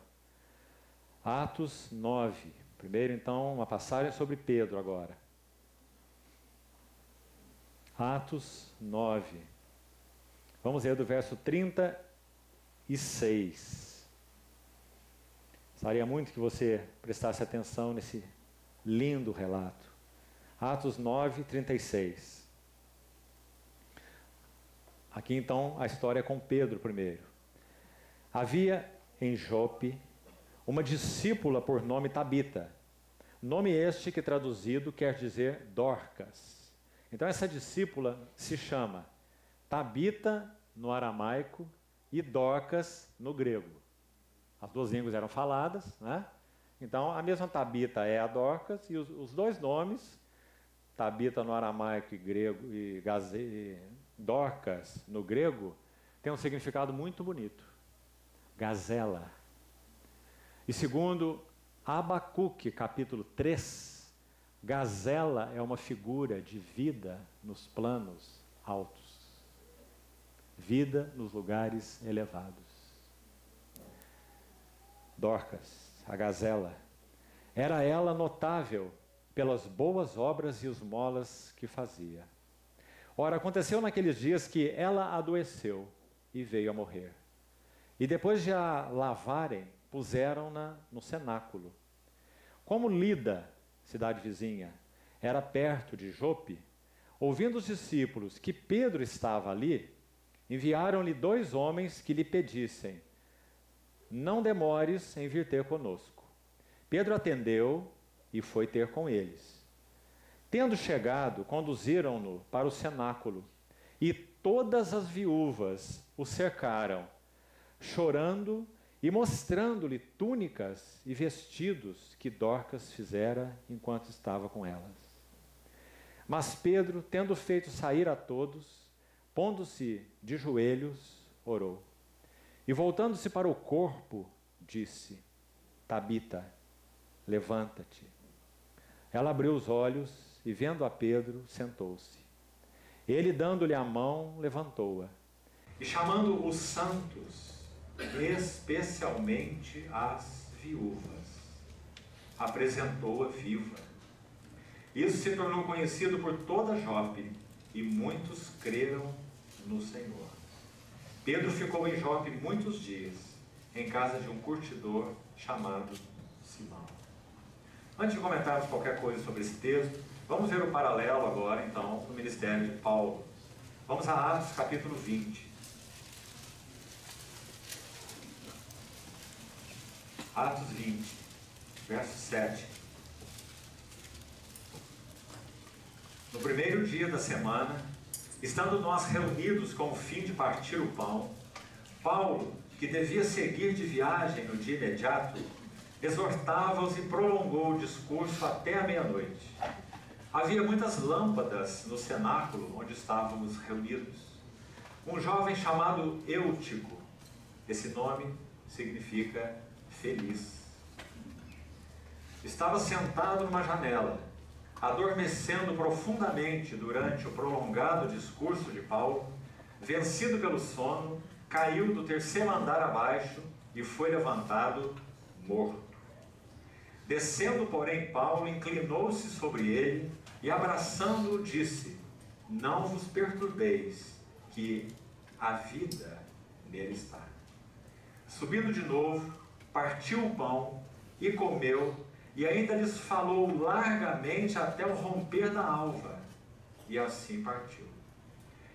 [SPEAKER 1] Atos 9. Primeiro, então, uma passagem sobre Pedro agora. Atos 9. Vamos ler do verso 36. Gostaria muito que você prestasse atenção nesse lindo relato. Atos 9, 36. Aqui então a história é com Pedro primeiro. Havia em Jope uma discípula por nome Tabita. Nome este que traduzido quer dizer Dorcas. Então essa discípula se chama Tabita no aramaico e Dorcas no grego. As duas línguas eram faladas, né? Então a mesma Tabita é a Dorcas, e os dois nomes, Tabita no aramaico e grego e Dorcas no grego, tem um significado muito bonito. Gazela. E segundo Abacuque, capítulo 3, gazela é uma figura de vida nos planos altos. Vida nos lugares elevados. Dorcas, a gazela, era ela notável pelas boas obras e esmolas que fazia. Ora, aconteceu naqueles dias que ela adoeceu e veio a morrer. E depois de a lavarem, puseram-na no cenáculo. Como Lida, cidade vizinha, era perto de Jope, ouvindo os discípulos que Pedro estava ali, enviaram-lhe 2 homens que lhe pedissem: não demores em vir ter conosco. Pedro atendeu e foi ter com eles. Tendo chegado, conduziram-no para o cenáculo, e todas as viúvas o cercaram, chorando e mostrando-lhe túnicas e vestidos que Dorcas fizera enquanto estava com elas. Mas Pedro, tendo feito sair a todos, pondo-se de joelhos, orou. E voltando-se para o corpo, disse: Tabita, levanta-te. Ela abriu os olhos e, vendo a Pedro, sentou-se. Ele, dando-lhe a mão, levantou-a. E chamando os santos, especialmente as viúvas, apresentou-a viva. Isso se tornou conhecido por toda Jope, e muitos creram no Senhor. Pedro ficou em Jope muitos dias, em casa de um curtidor chamado Simão. Antes de comentarmos qualquer coisa sobre esse texto, vamos ver o paralelo agora, então, no ministério de Paulo. Vamos a Atos capítulo 20. Atos 20, verso 7. No primeiro dia da semana, estando nós reunidos com o fim de partir o pão, Paulo, que devia seguir de viagem no dia imediato, exortava-os e prolongou o discurso até a meia-noite. Havia muitas lâmpadas no cenáculo onde estávamos reunidos. Um jovem chamado Eutico, esse nome significa feliz, estava sentado numa janela, adormecendo profundamente durante o prolongado discurso de Paulo. Vencido pelo sono, caiu do terceiro andar abaixo e foi levantado morto. Descendo, porém, Paulo inclinou-se sobre ele e, abraçando-o, disse: não vos perturbeis, que a vida nele está. Subindo de novo, partiu o pão e comeu, e ainda lhes falou largamente até o romper da alva, e assim partiu.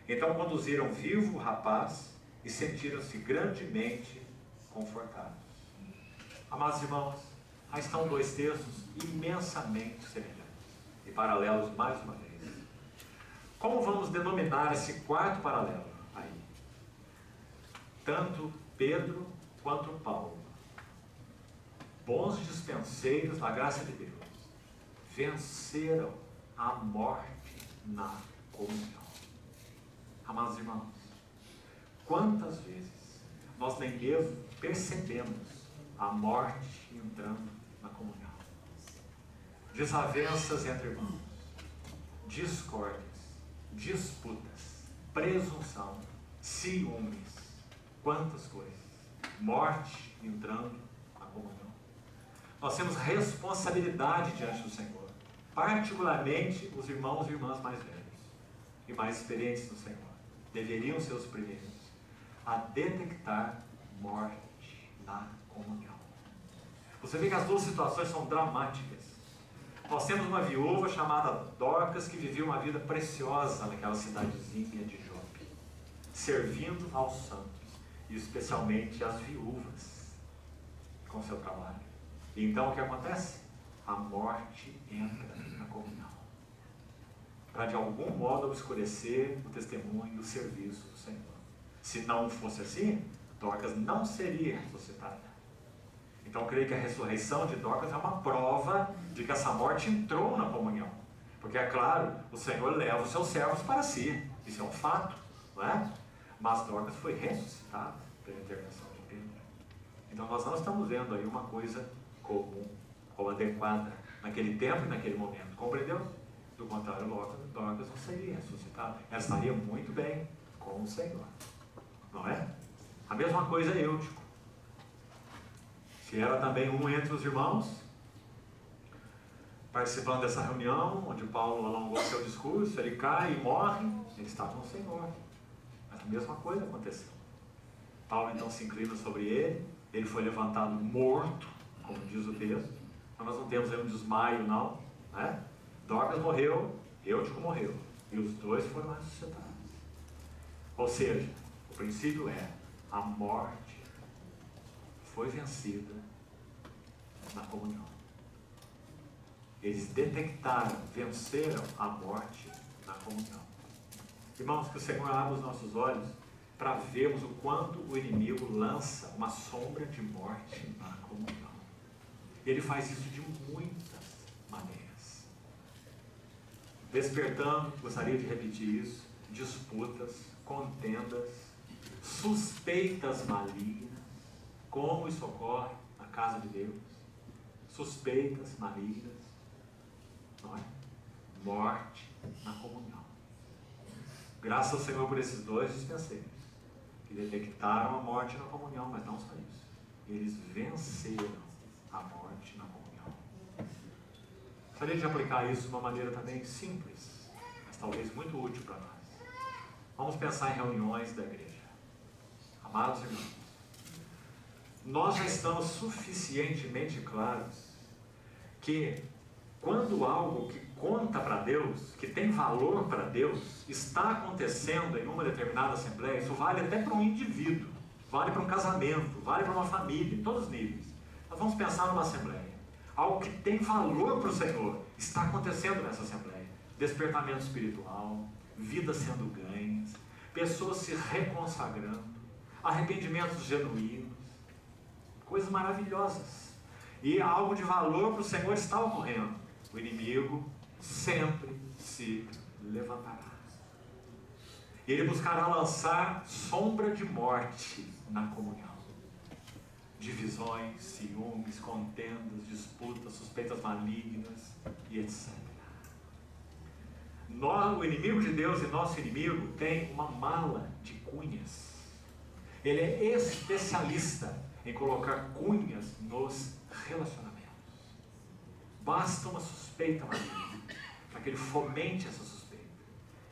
[SPEAKER 1] Então conduziram vivo o rapaz e sentiram-se grandemente confortados. Amados irmãos, aí estão dois textos imensamente semelhantes e paralelos mais uma vez. Como vamos denominar esse quarto paralelo aí? Tanto Pedro quanto Paulo, bons dispenseiros da graça de Deus, venceram a morte na comunhão. Amados irmãos, quantas vezes nós nem mesmo percebemos a morte entrando na comunhão? Desavenças entre irmãos, discórdias, disputas, presunção, ciúmes, quantas coisas. Morte entrando na comunhão. Nós temos responsabilidade diante do Senhor, particularmente os irmãos e irmãs mais velhos e mais experientes no Senhor. Deveriam ser os primeiros a detectar morte na comunhão. Você vê que as duas situações são dramáticas. Nós temos uma viúva chamada Dorcas que vivia uma vida preciosa naquela cidadezinha de Jope, servindo aos santos, e especialmente às viúvas, com seu trabalho. E então o que acontece? A morte entra na comunhão, para de algum modo obscurecer o testemunho do serviço do Senhor. Se não fosse assim, Dorcas não seria ressuscitada. Então eu creio que a ressurreição de Dorcas é uma prova de que essa morte entrou na comunhão. Porque é claro, o Senhor leva os seus servos para si. Isso é um fato, não é? Mas Dorcas foi ressuscitada pela intervenção de Pedro. Então nós não estamos vendo aí uma coisa comum ou adequada naquele tempo e naquele momento. Compreendeu? Do contrário, Dorcas não seria ressuscitada. Ela estaria muito bem com o Senhor. Não é? A mesma coisa é Eutico. Se era também um entre os irmãos, participando dessa reunião, onde Paulo alongou seu discurso, ele cai e morre, ele está com o Senhor. Mas a mesma coisa aconteceu. Paulo então se inclina sobre ele, ele foi levantado morto, como diz o texto. Então nós não temos aí um desmaio, não. Né? Dorcas morreu, Eutico morreu, e os dois foram ressuscitados. Ou seja, o princípio é: a morte foi vencida na comunhão. Eles detectaram, venceram a morte na comunhão. Irmãos, que o Senhor abra os nossos olhos para vermos o quanto o inimigo lança uma sombra de morte na comunhão. Ele faz isso de muitas maneiras. Despertando, gostaria de repetir isso, disputas, contendas, suspeitas malignas. Como isso ocorre na casa de Deus? Suspeitas malignas, não é? Morte na comunhão. Graças ao Senhor por esses dois dispenseiros que detectaram a morte na comunhão, mas não só isso. Eles venceram a morte na comunhão. Gostaria de aplicar isso de uma maneira também simples, mas talvez muito útil para nós. Vamos pensar em reuniões da igreja. Amados irmãos, nós já estamos suficientemente claros que quando algo que conta para Deus, que tem valor para Deus, está acontecendo em uma determinada assembleia, isso vale até para um indivíduo, vale para um casamento, vale para uma família, em todos os níveis. Nós vamos pensar numa assembleia. Algo que tem valor para o Senhor está acontecendo nessa assembleia. Despertamento espiritual, vidas sendo ganhas, pessoas se reconsagrando,
[SPEAKER 2] arrependimentos genuínos, coisas maravilhosas. E algo de valor para o Senhor está ocorrendo. O inimigo sempre se levantará. E ele buscará lançar sombra de morte na comunhão. Divisões, ciúmes, contendas, disputas, suspeitas malignas e etc. O inimigo de Deus e nosso inimigo tem uma mala de cunhas. Ele é especialista em colocar cunhas nos relacionamentos. Basta uma suspeita maligna para que ele fomente essa suspeita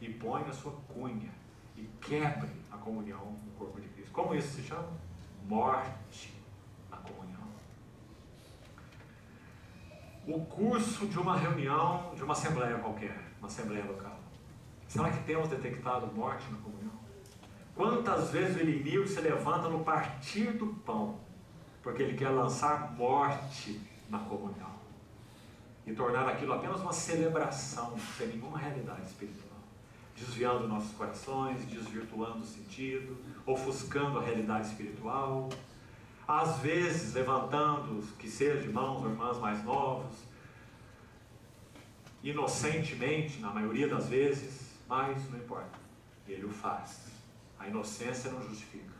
[SPEAKER 2] e ponha a sua cunha e quebre a comunhão no corpo de Cristo. Como isso se chama? Morte na comunhão. O curso de uma reunião, de uma assembleia qualquer, uma assembleia local. Será que temos detectado morte na comunhão? Quantas vezes o inimigo se levanta no partir do pão, porque ele quer lançar morte na comunhão e tornar aquilo apenas uma celebração, sem nenhuma realidade espiritual, desviando nossos corações, desvirtuando o sentido, ofuscando a realidade espiritual, às vezes levantando, que seja irmãos ou irmãs mais novos, inocentemente, na maioria das vezes, mas não importa, ele o faz. A inocência não justifica.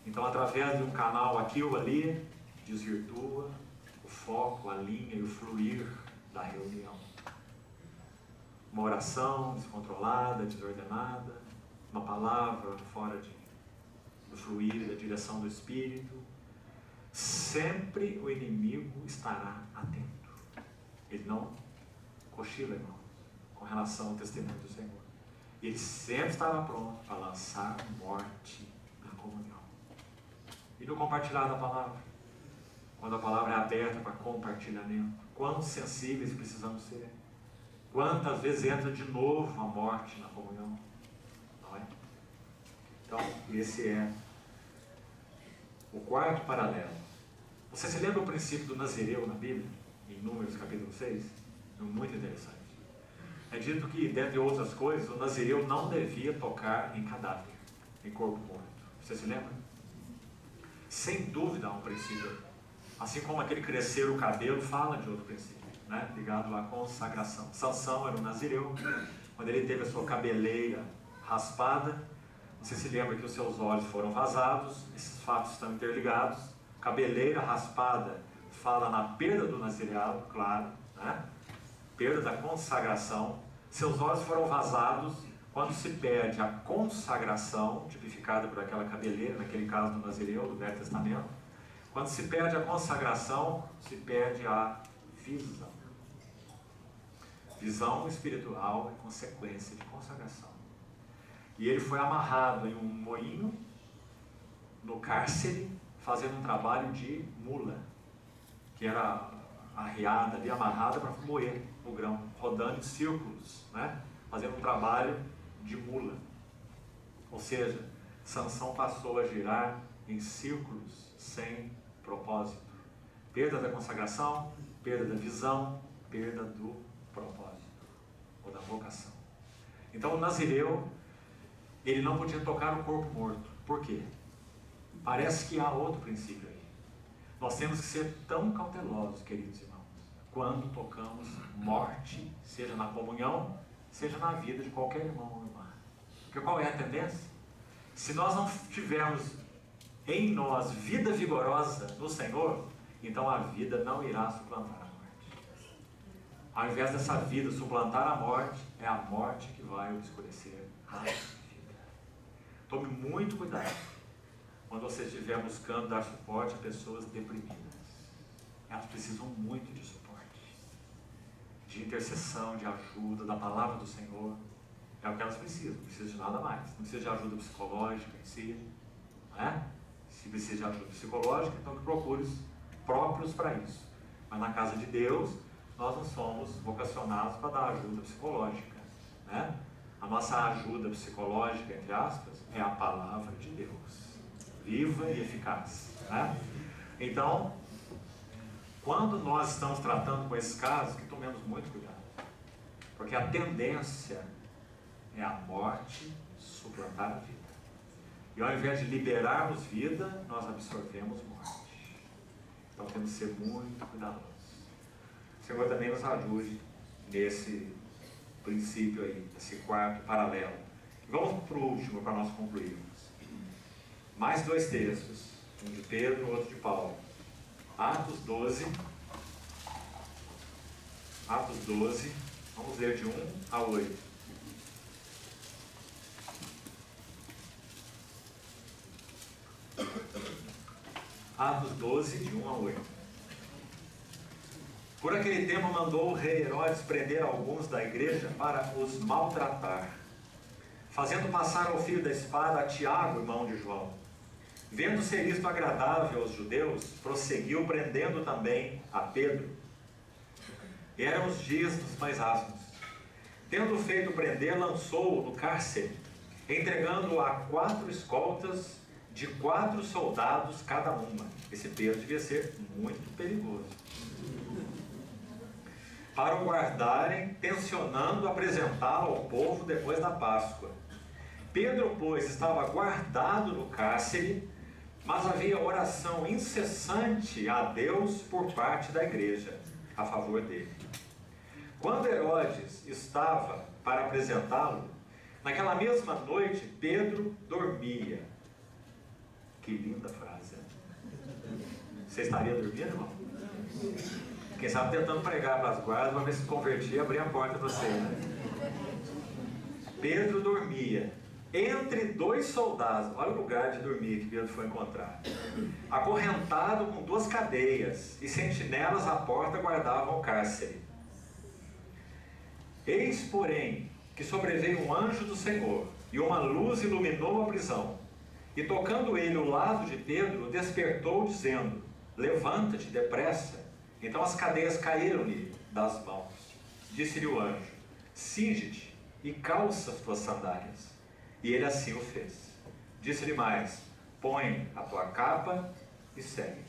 [SPEAKER 2] Então, através de um canal aqui ou ali, desvirtua o foco, a linha e o fluir da reunião. Uma oração descontrolada, desordenada, uma palavra fora do fluir e da direção do Espírito. Sempre o inimigo estará atento. Ele não cochila, irmãos, com relação ao testemunho do Senhor. Ele sempre estará pronto para lançar morte na comunhão. E no compartilhar da palavra, quando a palavra é aberta para compartilhamento, quão sensíveis precisamos ser. Quantas vezes entra de novo a morte na comunhão, não é? Então, esse é o quarto paralelo. Você se lembra o princípio do Nazireu na Bíblia, em Números capítulo 6? É muito interessante. É dito que, dentre outras coisas, o Nazireu não devia tocar em cadáver, em corpo morto. Você se lembra? Sem dúvida há um princípio. Assim como aquele crescer o cabelo fala de outro princípio, né? Ligado à consagração. Sansão era um nazireu. Quando ele teve a sua cabeleira raspada, você se lembra que os seus olhos foram vazados. Esses fatos estão interligados. Cabeleira raspada fala na perda do nazireado, claro, né? Perda da consagração. Seus olhos foram vazados quando se perde a consagração, tipificada por aquela cabeleira, naquele caso do Nazireu, do Velho Testamento. Quando se perde a consagração, se perde a visão. Visão espiritual é consequência de consagração. E ele foi amarrado em um moinho, no cárcere, fazendo um trabalho de mula, que era arriada ali, amarrada para moer o grão, rodando em círculos, né? Fazendo um trabalho de mula. Ou seja, Sansão passou a girar em círculos sem propósito. Perda da consagração, perda da visão, perda do propósito, ou da vocação. Então o Nazireu, ele não podia tocar o corpo morto. Por quê? Parece que há outro princípio aí. Nós temos que ser tão cautelosos, queridos irmãos, quando tocamos morte, seja na comunhão, seja na vida de qualquer irmão ou irmã. Porque qual é a tendência? Se nós não tivermos em nós vida vigorosa no Senhor, então a vida não irá suplantar a morte. Ao invés dessa vida suplantar a morte, é a morte que vai obscurecer a vida. Tome muito cuidado quando você estiver buscando dar suporte a pessoas deprimidas. Elas precisam muito de suporte, de intercessão, de ajuda, da palavra do Senhor. É o que elas precisam, não precisa de nada mais. Não precisa de ajuda psicológica em si, não é? Se precisa de ajuda psicológica, então que procure os próprios para isso. Mas na casa de Deus, nós não somos vocacionados para dar ajuda psicológica, né? A nossa ajuda psicológica, entre aspas, é a palavra de Deus, viva e eficaz, né? Então, quando nós estamos tratando com esses casos, que tomemos muito cuidado, porque a tendência é a morte suplantar a vida. E ao invés de liberarmos vida, nós absorvemos morte. Então temos que ser muito cuidadosos. O Senhor também nos ajude nesse princípio aí, nesse quarto paralelo. E vamos para o último, para nós concluirmos. Mais dois textos, um de Pedro e outro de Paulo. Atos 12. Atos 12, vamos ler de 1 a 8. Atos 12, de 1 a 8. Por aquele tempo mandou o rei Herodes prender alguns da igreja para os maltratar, fazendo passar ao fio da espada a Tiago, irmão de João. Vendo ser isto agradável aos judeus, prosseguiu prendendo também a Pedro. E eram os dias dos mais ásperos. Tendo feito prender, lançou-o no cárcere, entregando-o a 4 escoltas de 4 soldados cada uma. Esse Pedro devia ser muito perigoso. Para o guardarem, tencionando apresentá-lo ao povo depois da Páscoa. Pedro, pois, estava guardado no cárcere, mas havia oração incessante a Deus por parte da igreja, a favor dele. Quando Herodes estava para apresentá-lo, naquela mesma noite, Pedro dormia. Que linda frase. Você estaria dormindo, irmão? Quem sabe tentando pregar para as guardas, para ver se convertia e abrir a porta para você. Né? Pedro dormia entre 2 soldados. Olha o lugar de dormir que Pedro foi encontrar. Acorrentado com 2 cadeias, e sentinelas à porta guardavam o cárcere. Eis, porém, que sobreveio um anjo do Senhor, e uma luz iluminou a prisão. E tocando ele o lado de Pedro, despertou, dizendo: levanta-te depressa. Então as cadeias caíram-lhe das mãos. Disse-lhe o anjo: cinge-te e calça as tuas sandálias. E ele assim o fez. Disse-lhe mais: põe a tua capa e segue.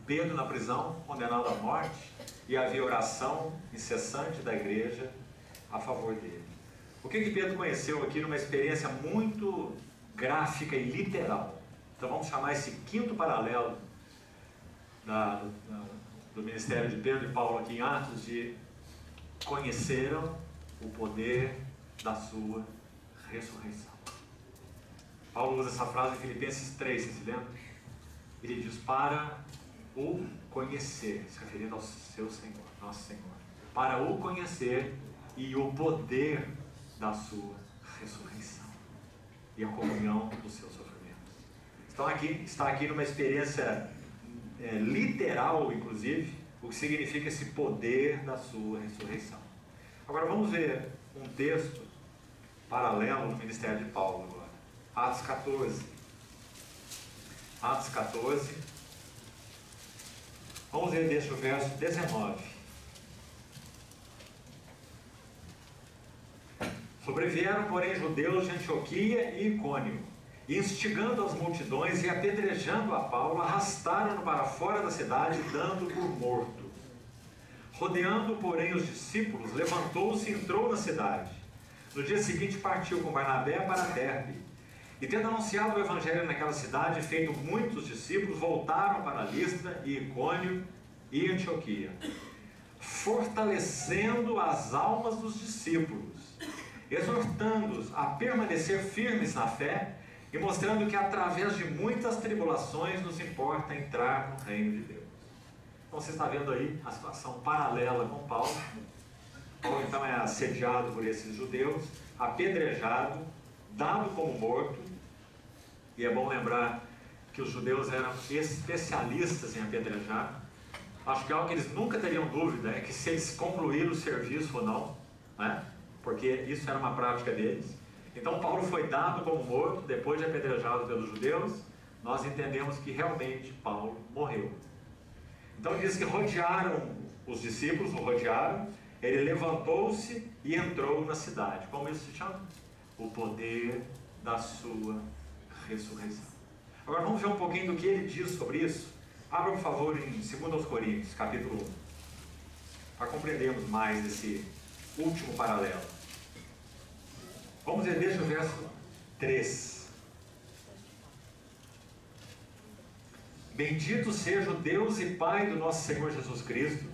[SPEAKER 2] Pedro na prisão, condenado à morte, e havia oração incessante da igreja a favor dele. O que Pedro conheceu aqui numa experiência muito gráfica e literal? Então vamos chamar esse quinto paralelo do ministério de Pedro e Paulo aqui em Atos de conheceram o poder da sua ressurreição. Paulo usa essa frase em Filipenses 3, você se lembra? Ele diz: para o conhecer, se referindo ao seu Senhor, nosso Senhor, para o conhecer e o poder da sua ressurreição e a comunhão dos seus sofrimentos. Então está aqui numa experiência literal, inclusive, o que significa esse poder da sua ressurreição. Agora vamos ver um texto paralelo no ministério de Paulo agora. Atos 14. Atos 14. Vamos ver desde o verso 19. Sobrevieram, porém, judeus de Antioquia e Icônio, e instigando as multidões e apedrejando a Paulo, arrastaram-no para fora da cidade, dando por morto. Rodeando, porém, os discípulos, levantou-se e entrou na cidade. No dia seguinte partiu com Barnabé para Derbe. E tendo anunciado o evangelho naquela cidade, feito muitos discípulos, voltaram para Listra e Icônio e Antioquia, fortalecendo as almas dos discípulos, exortando-os a permanecer firmes na fé e mostrando que através de muitas tribulações nos importa entrar no reino de Deus. Então você está vendo aí a situação paralela com Paulo. Paulo então é assediado por esses judeus, apedrejado, dado como morto. E é bom lembrar que os judeus eram especialistas em apedrejar. Acho que algo que eles nunca teriam dúvida é que se eles concluíram o serviço ou não, né? Porque isso era uma prática deles. Então Paulo foi dado como morto, depois de apedrejado pelos judeus. Nós entendemos que realmente Paulo morreu. Então diz que rodearam os discípulos, o rodearam. Ele levantou-se e entrou na cidade. Como isso se chama? O poder da sua ressurreição. Agora vamos ver um pouquinho do que ele diz sobre isso. Abra, por favor, em 2 Coríntios, capítulo 1, para compreendermos mais esse último paralelo. Vamos ver desde o verso 3. Bendito seja o Deus e Pai do nosso Senhor Jesus Cristo,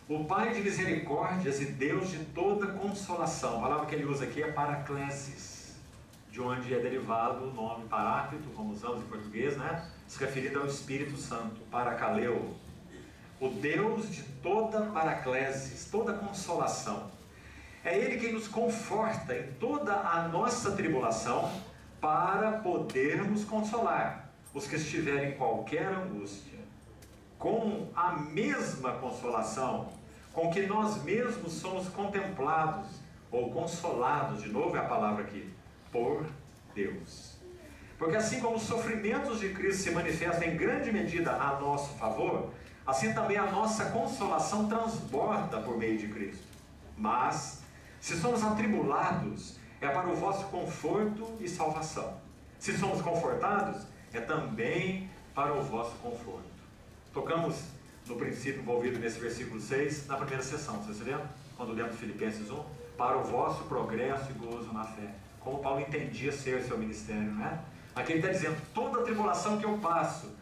[SPEAKER 2] o Pai de misericórdias e Deus de toda consolação. A palavra que ele usa aqui é paraclesis, de onde é derivado o nome paráclito, como usamos em português, né? Se referindo ao Espírito Santo, paracaleu. O Deus de toda paraclesis, toda consolação. É Ele quem nos conforta em toda a nossa tribulação, para podermos consolar os que estiverem em qualquer angústia, com a mesma consolação com que nós mesmos somos contemplados, ou consolados, de novo é a palavra aqui, por Deus. Porque assim como os sofrimentos de Cristo se manifestam em grande medida a nosso favor, assim também a nossa consolação transborda por meio de Cristo. Mas, se somos atribulados, é para o vosso conforto e salvação. Se somos confortados, é também para o vosso conforto. Tocamos no princípio envolvido nesse versículo 6, na primeira sessão, vocês se lembram? Quando lemos Filipenses 1, para o vosso progresso e gozo na fé. Como Paulo entendia ser seu ministério, né? Aqui ele está dizendo, toda a tribulação que eu passo,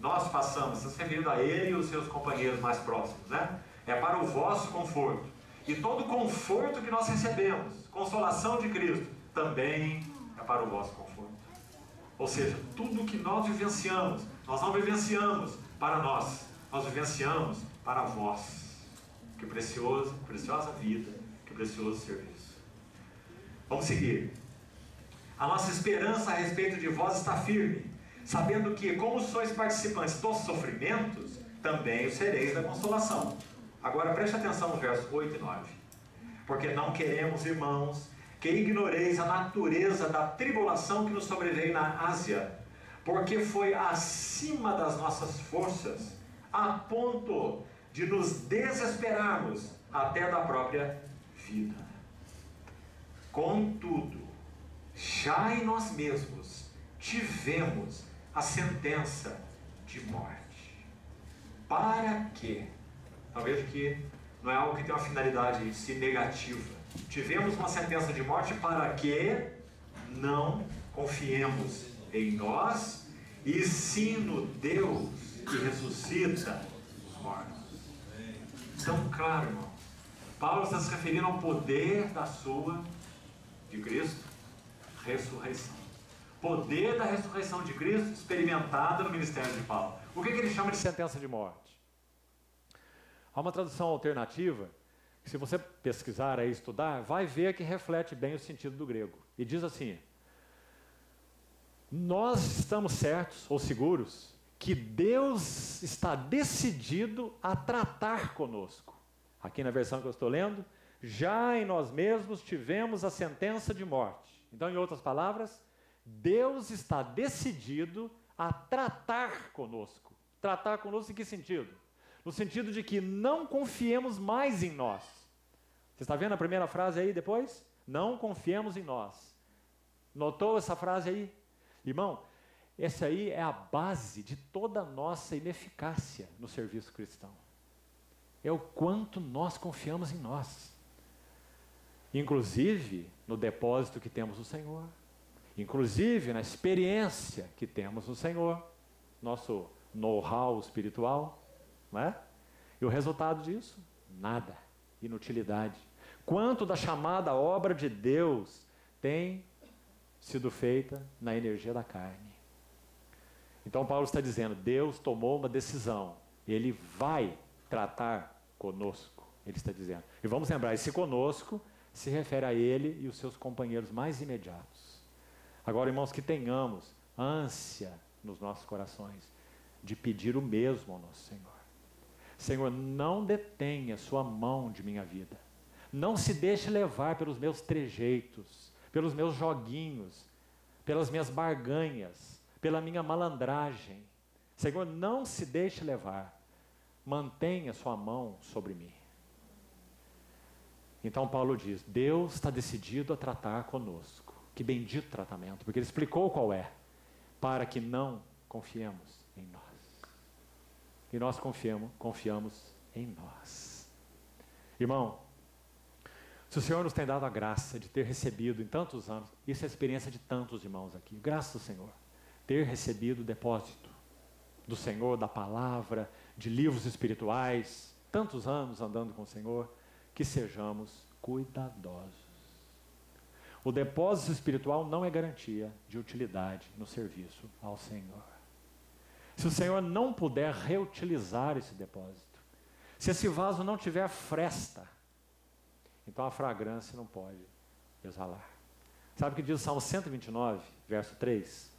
[SPEAKER 2] nós passamos, se referindo a ele e os seus companheiros mais próximos, né? É para o vosso conforto. E todo o conforto que nós recebemos, consolação de Cristo, também é para o vosso conforto. Ou seja, tudo que nós vivenciamos, nós não vivenciamos para nós, nós vivenciamos para vós. Que preciosa vida, que precioso serviço. Vamos seguir. A nossa esperança a respeito de vós está firme, sabendo que, como sois participantes dos sofrimentos, também o sereis da consolação. Agora preste atenção no verso 8 e 9. Porque não queremos, irmãos, que ignoreis a natureza da tribulação que nos sobreveio na Ásia, porque foi acima das nossas forças, a ponto de nos desesperarmos até da própria vida. Contudo, já em nós mesmos tivemos a sentença de morte. Para quê? Então veja que não é algo que tem uma finalidade em si negativa. Tivemos uma sentença de morte para que não confiemos em nós, e sim no Deus que ressuscita os mortos. Então, claro, irmão, Paulo está se referindo ao poder de Cristo, ressurreição. Poder da ressurreição de Cristo experimentado no ministério de Paulo. O que ele chama de sentença de morte? Há uma tradução alternativa, que se você pesquisar e estudar, vai ver que reflete bem o sentido do grego. E diz assim, nós estamos certos ou seguros que Deus está decidido a tratar conosco. Aqui na versão que eu estou lendo, já em nós mesmos tivemos a sentença de morte. Então, em outras palavras, Deus está decidido a tratar conosco. Tratar conosco em que sentido? No sentido de que não confiemos mais em nós. Você está vendo a primeira frase aí depois? Não confiemos em nós. Notou essa frase aí? Irmão, essa aí é a base de toda a nossa ineficácia no serviço cristão. É o quanto nós confiamos em nós. Inclusive no depósito que temos no Senhor. Inclusive na experiência que temos no Senhor. Nosso know-how espiritual. Não é? E o resultado disso? Nada. Inutilidade. Quanto da chamada obra de Deus tem sido feita na energia da carne. Então Paulo está dizendo, Deus tomou uma decisão. Ele vai tratar conosco. Ele está dizendo. E vamos lembrar, esse conosco se refere a ele e os seus companheiros mais imediatos. Agora, irmãos, que tenhamos ânsia nos nossos corações de pedir o mesmo ao nosso Senhor. Senhor, não detenha sua mão de minha vida. Não se deixe levar pelos meus trejeitos, pelos meus joguinhos, pelas minhas barganhas, pela minha malandragem. Senhor, não se deixe levar. Mantenha sua mão sobre mim. Então Paulo diz, Deus está decidido a tratar conosco. Que bendito tratamento, porque ele explicou qual é. Para que não confiemos em nós. E nós confiamos em nós. Irmão, se o Senhor nos tem dado a graça de ter recebido em tantos anos, isso é a experiência de tantos irmãos aqui, graças ao Senhor, ter recebido o depósito
[SPEAKER 1] do Senhor, da palavra, de livros espirituais, tantos anos andando com o Senhor, que sejamos cuidadosos. O depósito espiritual não é garantia de utilidade no serviço ao Senhor. Se o Senhor não puder reutilizar esse depósito, se esse vaso não tiver fresta, então a fragrância não pode exalar. Sabe o que diz o Salmo 129, verso 3?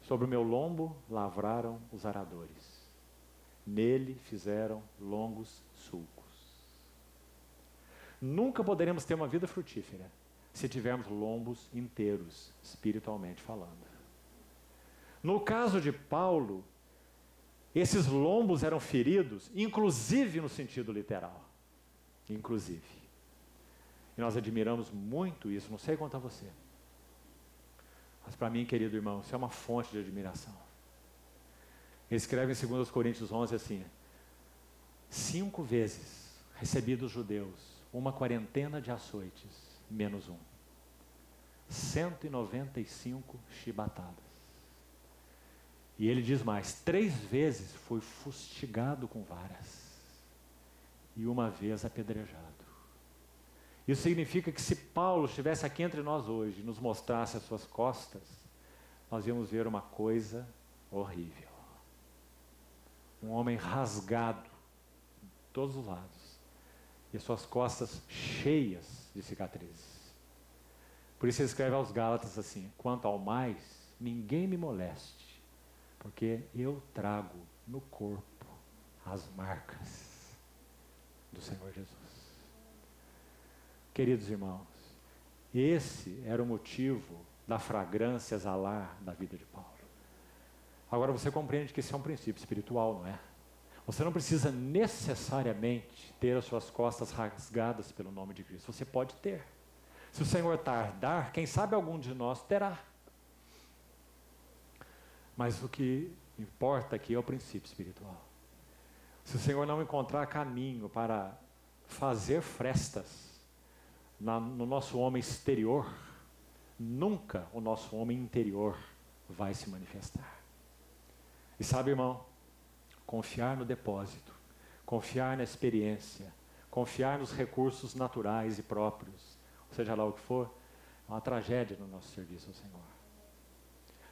[SPEAKER 1] Sobre o meu lombo lavraram os aradores, nele fizeram longos sulcos. Nunca poderemos ter uma vida frutífera se tivermos lombos inteiros, espiritualmente falando. No caso de Paulo, esses lombos eram feridos, inclusive no sentido literal. Inclusive. E nós admiramos muito isso, não sei quanto a você. Mas para mim, querido irmão, isso é uma fonte de admiração. Ele escreve em 2 Coríntios 11 assim: 5 vezes recebi dos judeus uma quarentena de açoites, menos 195 chibatadas. E ele diz mais: 3 vezes fui fustigado com varas, e uma vez apedrejado. Isso significa que se Paulo estivesse aqui entre nós hoje e nos mostrasse as suas costas, nós íamos ver uma coisa horrível. Um homem rasgado de todos os lados e suas costas cheias de cicatrizes. Por isso ele escreve aos Gálatas assim: quanto ao mais, ninguém me moleste, porque eu trago no corpo as marcas do Senhor Jesus. Queridos irmãos, esse era o motivo da fragrância exalar da vida de Paulo. Agora você compreende que esse é um princípio espiritual, não é? Você não precisa necessariamente ter as suas costas rasgadas pelo nome de Cristo. Você pode ter. Se o Senhor tardar, quem sabe algum de nós terá. Mas o que importa aqui é o princípio espiritual. Se o Senhor não encontrar caminho para fazer frestas no nosso homem exterior, nunca o nosso homem interior vai se manifestar. E sabe, irmão, confiar no depósito, confiar na experiência, confiar nos recursos naturais e próprios, seja lá o que for, é uma tragédia no nosso serviço ao Senhor.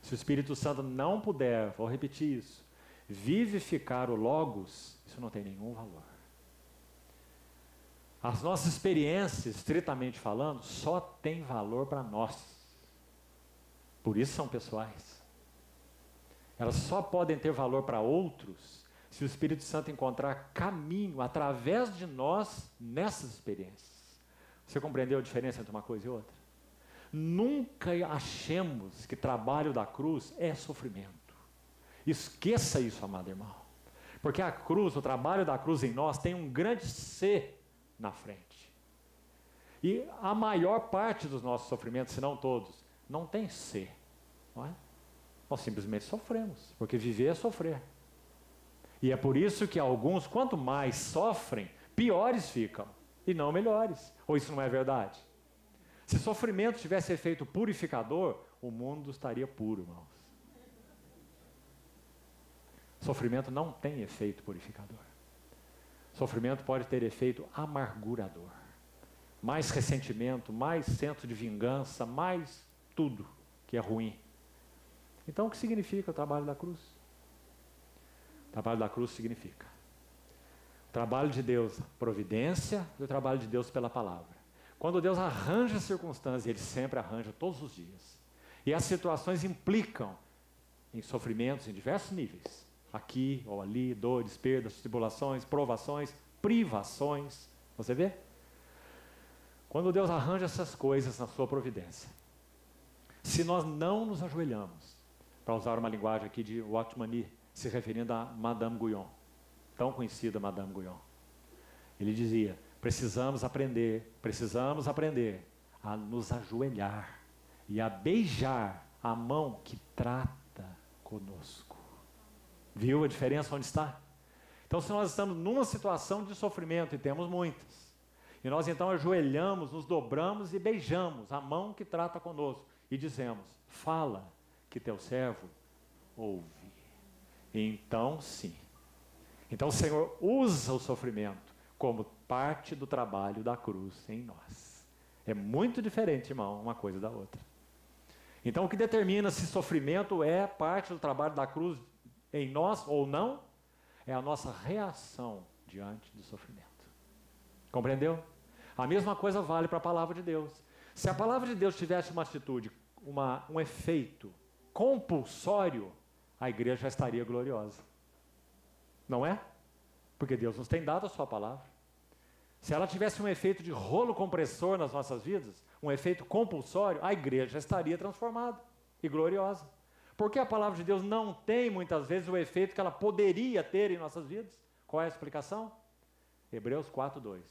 [SPEAKER 1] Se o Espírito Santo não puder, vou repetir isso, vivificar o Logos, isso não tem nenhum valor. As nossas experiências, estritamente falando, só têm valor para nós. Por isso são pessoais. Elas só podem ter valor para outros se o Espírito Santo encontrar caminho através de nós nessas experiências. Você compreendeu a diferença entre uma coisa e outra? Nunca achemos que trabalho da cruz é sofrimento. Esqueça isso, amado irmão. Porque a cruz, o trabalho da cruz em nós tem um grande C na frente. E a maior parte dos nossos sofrimentos, se não todos, não tem C, não é? Nós simplesmente sofremos, porque viver é sofrer. E é por isso que alguns, quanto mais sofrem, piores ficam, e não melhores. Ou isso não é verdade? Se sofrimento tivesse efeito purificador, o mundo estaria puro, irmãos. Sofrimento não tem efeito purificador. Sofrimento pode ter efeito amargurador. Mais ressentimento, mais senso de vingança, mais tudo que é ruim. Então o que significa o trabalho da cruz? O trabalho da cruz significa o trabalho de Deus, providência, e o trabalho de Deus pela palavra. Quando Deus arranja circunstâncias, Ele sempre arranja todos os dias. E as situações implicam em sofrimentos em diversos níveis. Aqui ou ali, dores, perdas, tribulações, provações, privações. Você vê? Quando Deus arranja essas coisas na sua providência, se nós não nos ajoelhamos, para usar uma linguagem aqui de Watchman, se referindo a Madame Guyon, tão conhecida Madame Guyon, ele dizia: precisamos aprender a nos ajoelhar e a beijar a mão que trata conosco. Viu a diferença onde está? Então, se nós estamos numa situação de sofrimento, e temos muitas, e nós então ajoelhamos, nos dobramos e beijamos a mão que trata conosco, e dizemos: fala, que teu servo ouve. Então sim. Então o Senhor usa o sofrimento como parte do trabalho da cruz em nós. É muito diferente, irmão, uma coisa da outra. Então o que determina se sofrimento é parte do trabalho da cruz em nós ou não, é a nossa reação diante do sofrimento. Compreendeu? A mesma coisa vale para a palavra de Deus. Se a palavra de Deus tivesse uma atitude, um efeito compulsório, a igreja já estaria gloriosa. Não é? Porque Deus nos tem dado a sua palavra. Se ela tivesse um efeito de rolo compressor nas nossas vidas, um efeito compulsório, a igreja já estaria transformada e gloriosa. Porque a palavra de Deus não tem, muitas vezes, o efeito que ela poderia ter em nossas vidas. Qual é a explicação? Hebreus 4:2.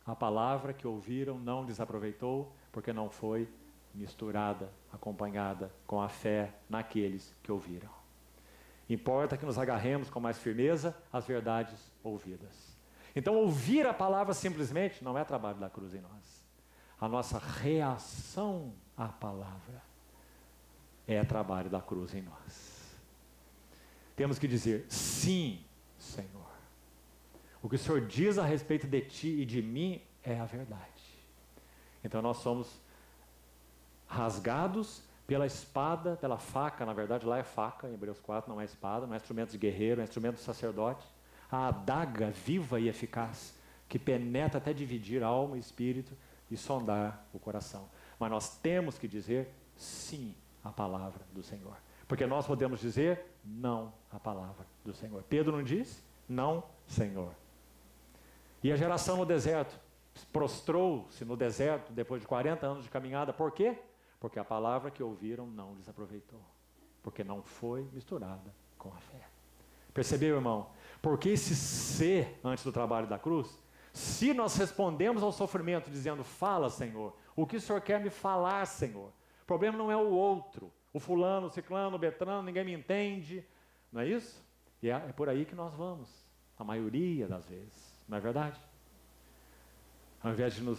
[SPEAKER 1] A palavra que ouviram não lhes aproveitou, porque não foi misturada, acompanhada com a fé naqueles que ouviram. Importa que nos agarremos com mais firmeza às verdades ouvidas. Então, ouvir a palavra simplesmente não é trabalho da cruz em nós. A nossa reação à palavra é trabalho da cruz em nós. Temos que dizer, sim, Senhor. O que o Senhor diz a respeito de ti e de mim é a verdade. Então nós somos rasgados pela espada, pela faca, na verdade lá é faca, em Hebreus 4 não é espada, não é instrumento de guerreiro, é instrumento do sacerdote. A adaga viva e eficaz, que penetra até dividir alma e espírito e sondar o coração. Mas nós temos que dizer sim à palavra do Senhor. Porque nós podemos dizer não à palavra do Senhor. Pedro não disse? Não, Senhor. E a geração no deserto prostrou-se no deserto depois de 40 anos de caminhada. Por quê? Porque a palavra que ouviram não lhes aproveitou. Porque não foi misturada com a fé. Percebeu, irmão? Porque esse ser antes do trabalho da cruz, se nós respondemos ao sofrimento dizendo, fala, Senhor, o que o Senhor quer me falar, Senhor? O problema não é o outro, o fulano, o ciclano, o betrano, ninguém me entende. Não é isso? E é por aí que nós vamos, a maioria das vezes. Não é verdade? Ao invés de nos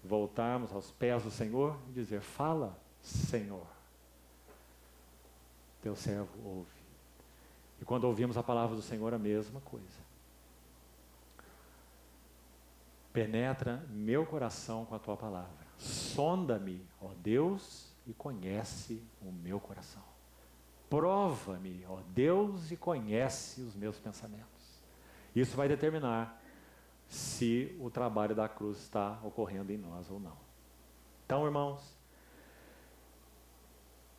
[SPEAKER 1] voltarmos aos pés do Senhor e dizer, fala, Senhor. Teu servo ouve. E quando ouvimos a palavra do Senhor, a mesma coisa. Penetra meu coração com a tua palavra. Sonda-me, ó Deus, e conhece o meu coração. Prova-me, ó Deus, e conhece os meus pensamentos. Isso vai determinar se o trabalho da cruz está ocorrendo em nós ou não. Então, irmãos,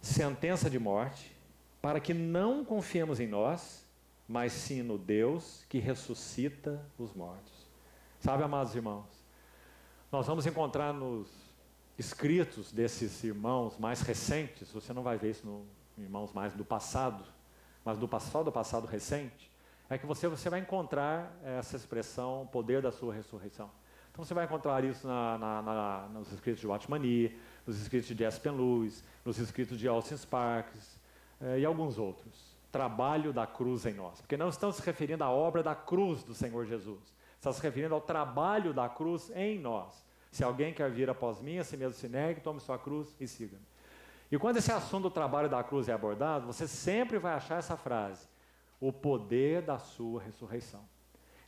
[SPEAKER 1] sentença de morte, para que não confiemos em nós, mas sim no Deus que ressuscita os mortos. Sabe, amados irmãos, nós vamos encontrar nos escritos desses irmãos mais recentes, você não vai ver isso nos irmãos mais do passado, mas só do passado recente, é que você vai encontrar essa expressão, poder da sua ressurreição. Então você vai encontrar isso nos escritos de Watchman Nee, nos escritos de Aspen Lewis, nos escritos de Austin Sparks e alguns outros. Trabalho da cruz em nós. Porque não estão se referindo à obra da cruz do Senhor Jesus. Está se referindo ao trabalho da cruz em nós. Se alguém quer vir após mim, a si mesmo se negue, tome sua cruz e siga-me. E quando esse assunto do trabalho da cruz é abordado, você sempre vai achar essa frase, o poder da sua ressurreição.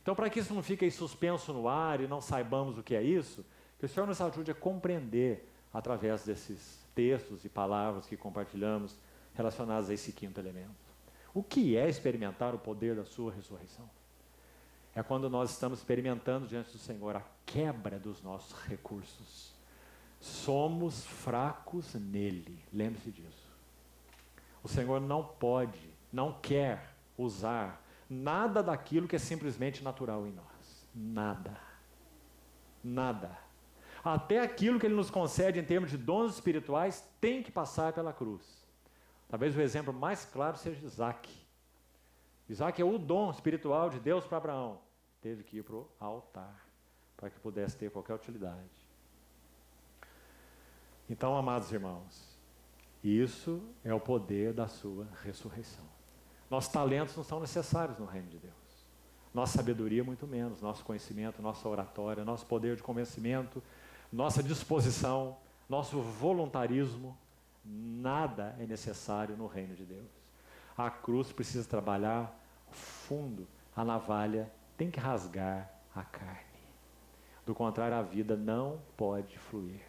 [SPEAKER 1] Então, para que isso não fique aí suspenso no ar e não saibamos o que é isso, que o Senhor nos ajude a compreender através desses textos e palavras que compartilhamos relacionados a esse quinto elemento. O que é experimentar o poder da sua ressurreição? É quando nós estamos experimentando diante do Senhor a quebra dos nossos recursos. Somos fracos nele, lembre-se disso. O Senhor não pode, não quer usar nada daquilo que é simplesmente natural em nós. Nada. Nada. Até aquilo que Ele nos concede em termos de dons espirituais tem que passar pela cruz. Talvez o exemplo mais claro seja Isaac. Isaac é o dom espiritual de Deus para Abraão. Teve que ir para o altar para que pudesse ter qualquer utilidade. Então, amados irmãos, isso é o poder da sua ressurreição. Nossos talentos não são necessários no reino de Deus. Nossa sabedoria, muito menos. Nosso conhecimento, nossa oratória, nosso poder de convencimento, nossa disposição, nosso voluntarismo, nada é necessário no reino de Deus. A cruz precisa trabalhar fundo. A navalha tem que rasgar a carne. Do contrário, a vida não pode fluir.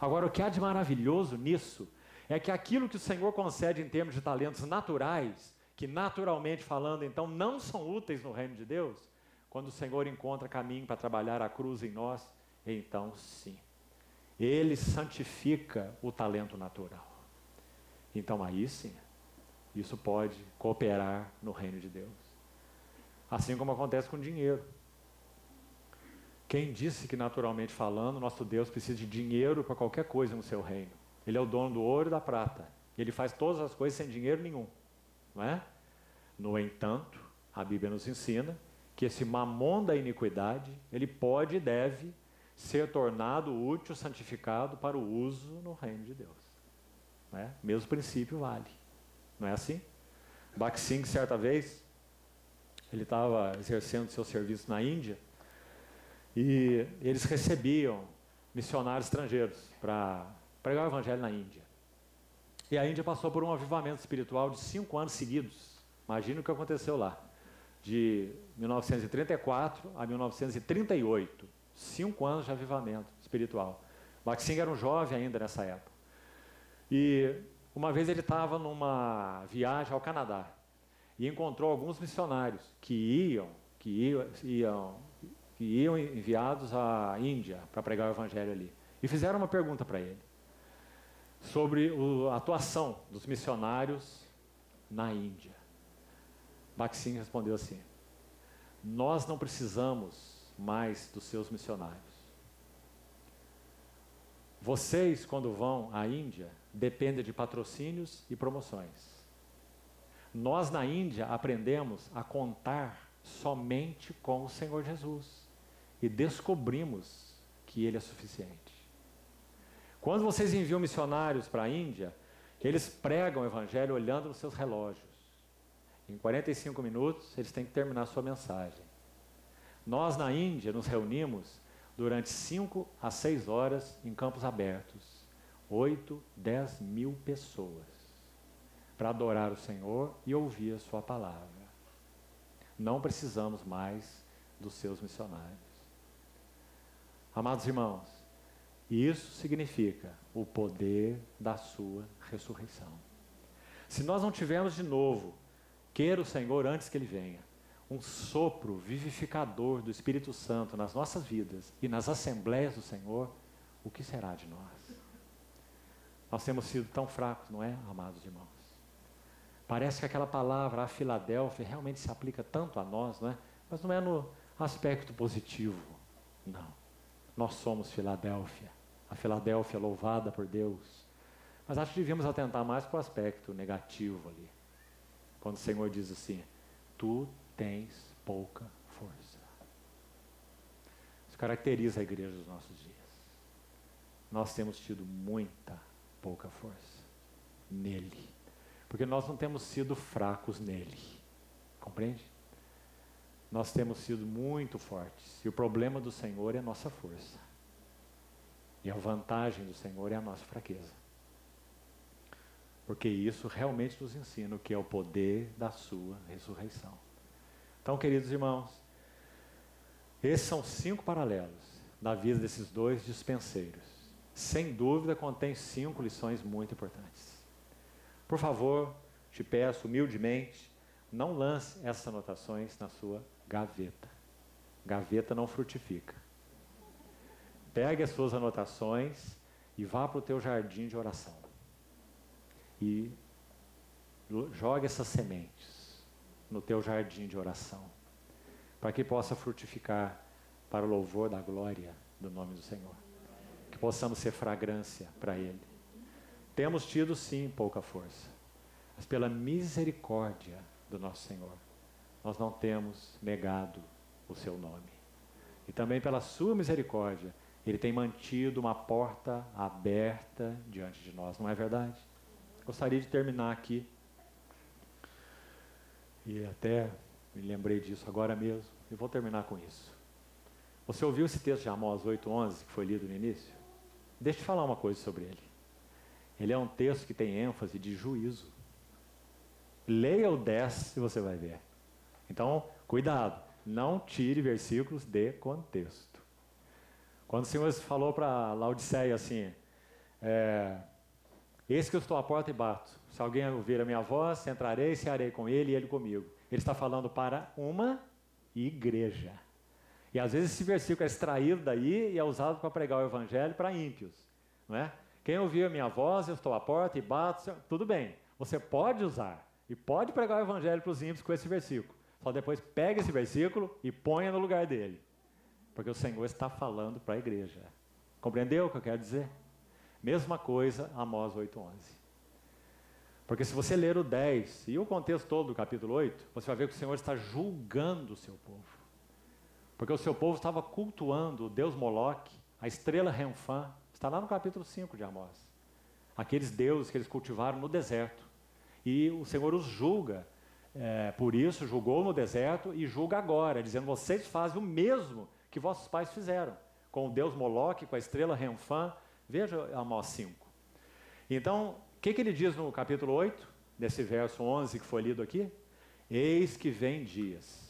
[SPEAKER 1] Agora, o que há de maravilhoso nisso é que aquilo que o Senhor concede em termos de talentos naturais, que naturalmente falando, então, não são úteis no reino de Deus, quando o Senhor encontra caminho para trabalhar a cruz em nós, então sim. Ele santifica o talento natural. Então aí sim, isso pode cooperar no reino de Deus. Assim como acontece com dinheiro. Quem disse que naturalmente falando, nosso Deus precisa de dinheiro para qualquer coisa no seu reino? Ele é o dono do ouro e da prata. Ele faz todas as coisas sem dinheiro nenhum. Não é? No entanto, a Bíblia nos ensina que esse mamon da iniquidade, ele pode e deve ser tornado útil, santificado para o uso no reino de Deus. Não é? Mesmo princípio vale. Não é assim? Bakht Singh, certa vez, ele estava exercendo seu serviço na Índia e eles recebiam missionários estrangeiros para pregar o evangelho na Índia. E a Índia passou por um avivamento espiritual de 5 anos seguidos. Imagina o que aconteceu lá. De 1934 a 1938. 5 anos de avivamento espiritual. Bakht Singh era um jovem ainda nessa época. E uma vez ele estava numa viagem ao Canadá e encontrou alguns missionários que iam enviados à Índia para pregar o evangelho ali. E fizeram uma pergunta para ele sobre a atuação dos missionários na Índia. Bakht Singh respondeu assim: nós não precisamos mais dos seus missionários. Vocês, quando vão à Índia, dependem de patrocínios e promoções. Nós, na Índia, aprendemos a contar somente com o Senhor Jesus e descobrimos que Ele é suficiente. Quando vocês enviam missionários para a Índia, eles pregam o Evangelho olhando nos seus relógios. Em 45 minutos, eles têm que terminar a sua mensagem. Nós, na Índia, nos reunimos durante 5 a 6 horas em campos abertos. 8, 10 mil pessoas para adorar o Senhor e ouvir a sua palavra. Não precisamos mais dos seus missionários. Amados irmãos, isso significa o poder da sua ressurreição. Se nós não tivermos de novo, queira o Senhor antes que Ele venha, um sopro vivificador do Espírito Santo nas nossas vidas e nas assembleias do Senhor, o que será de nós? Nós temos sido tão fracos, não é, amados irmãos? Parece que aquela palavra, a Filadélfia, realmente se aplica tanto a nós, não é? Mas não é no aspecto positivo, não. Nós somos Filadélfia, a Filadélfia louvada por Deus. Mas acho que devíamos atentar mais para o aspecto negativo ali. Quando o Senhor diz assim: tu tens pouca força. Isso caracteriza a igreja dos nossos dias. Nós temos tido muita pouca força nele. Porque nós não temos sido fracos nele. Compreende? Nós temos sido muito fortes. E o problema do Senhor é a nossa força. E a vantagem do Senhor é a nossa fraqueza. Porque isso realmente nos ensina o que é o poder da sua ressurreição. Então, queridos irmãos, esses são 5 paralelos na vida desses 2 dispenseiros. Sem dúvida, contém 5 lições muito importantes. Por favor, te peço humildemente, não lance essas anotações na sua gaveta. Gaveta não frutifica. Pegue as suas anotações e vá para o teu jardim de oração. E jogue essas sementes no teu jardim de oração, para que possa frutificar para o louvor da glória do nome do Senhor. Que possamos ser fragrância para Ele. Temos tido sim pouca força, mas pela misericórdia do nosso Senhor, nós não temos negado o seu nome. E também pela sua misericórdia, Ele tem mantido uma porta aberta diante de nós, não é verdade? Gostaria de terminar aqui, e até me lembrei disso agora mesmo, e vou terminar com isso. Você ouviu esse texto de Amós 8:11, que foi lido no início? Deixa eu te falar uma coisa sobre ele. Ele é um texto que tem ênfase de juízo. Leia o 10 e você vai ver. Então, cuidado, não tire versículos de contexto. Quando o Senhor falou para Laodiceia assim, eis que eu estou à porta e bato. Se alguém ouvir a minha voz, entrarei, cearei com ele e ele comigo. Ele está falando para uma igreja. E às vezes esse versículo é extraído daí e é usado para pregar o evangelho para ímpios. Não é? Quem ouvir a minha voz, eu estou à porta e bato, tudo bem. Você pode usar e pode pregar o evangelho para os ímpios com esse versículo. Só depois pega esse versículo e ponha no lugar dele. Porque o Senhor está falando para a igreja. Compreendeu o que eu quero dizer? Mesma coisa, Amós 8:11. Porque se você ler o 10 e o contexto todo do capítulo 8, você vai ver que o Senhor está julgando o seu povo. Porque o seu povo estava cultuando o Deus Moloque, a estrela Renfã, está lá no capítulo 5 de Amós. Aqueles deuses que eles cultivaram no deserto. E o Senhor os julga. Por isso, julgou no deserto e julga agora, dizendo, vocês fazem o mesmo que vossos pais fizeram, com o Deus Moloque, com a estrela Renfã. Veja Amós 5. Então, o que ele diz no capítulo 8, desse verso 11 que foi lido aqui? Eis que vem dias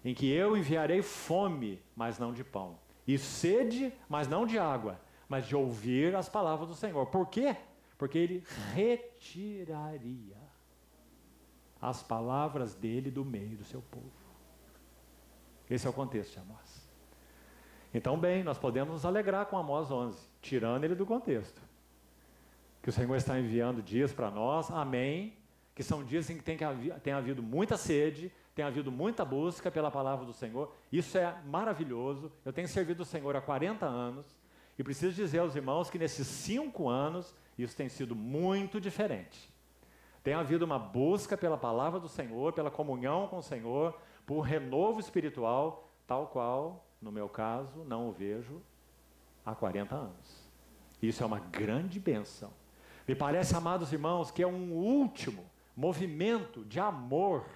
[SPEAKER 1] em que eu enviarei fome, mas não de pão, e sede, mas não de água, mas de ouvir as palavras do Senhor. Por quê? Porque ele retiraria as palavras dele do meio do seu povo. Esse é o contexto de Amós. Então, bem, nós podemos nos alegrar com Amós 11, tirando ele do contexto. Que o Senhor está enviando dias para nós, amém, que são dias em que tem havido muita sede, tem havido muita busca pela palavra do Senhor. Isso é maravilhoso. Eu tenho servido o Senhor há 40 anos e preciso dizer aos irmãos que nesses 5 anos isso tem sido muito diferente. Tem havido uma busca pela palavra do Senhor, pela comunhão com o Senhor, por renovo espiritual, tal qual, no meu caso, não o vejo há 40 anos. Isso é uma grande bênção. Me parece, amados irmãos, que é um último movimento de amor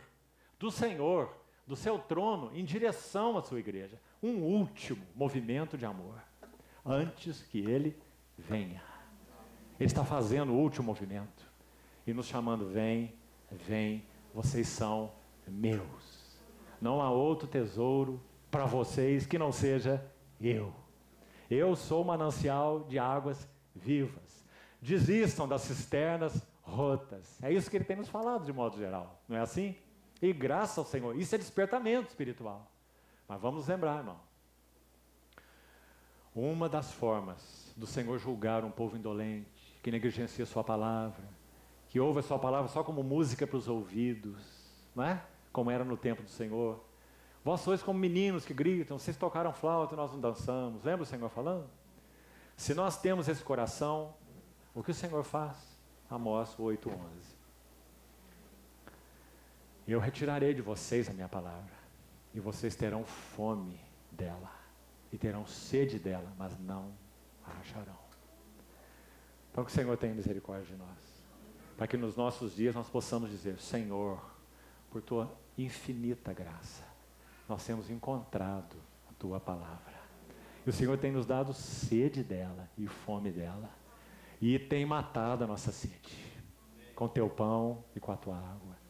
[SPEAKER 1] do Senhor, do seu trono, em direção à sua igreja. Um último movimento de amor, antes que ele venha. Ele está fazendo o último movimento e nos chamando, vem, vem, vocês são meus. Não há outro tesouro para vocês que não seja eu. Eu sou o manancial de águas vivas. Desistam das cisternas rotas. É isso que ele tem nos falado de modo geral, não é assim? E graças ao Senhor, isso é despertamento espiritual. Mas vamos lembrar, irmão, uma das formas do Senhor julgar um povo indolente, que negligencia sua palavra, que ouve a sua palavra só como música para os ouvidos, não é? Como era no tempo do Senhor. Vós sois como meninos que gritam, vocês tocaram flauta e nós não dançamos. Lembra o Senhor falando? Se nós temos esse coração, o que o Senhor faz? Amós 8:11. Eu retirarei de vocês a minha palavra, e vocês terão fome dela, e terão sede dela, mas não a acharão. Então que o Senhor tenha misericórdia de nós, para que nos nossos dias nós possamos dizer, Senhor, por tua infinita graça, nós temos encontrado a tua palavra. E o Senhor tem nos dado sede dela e fome dela, e tem matado a nossa sede, com teu pão e com a tua água.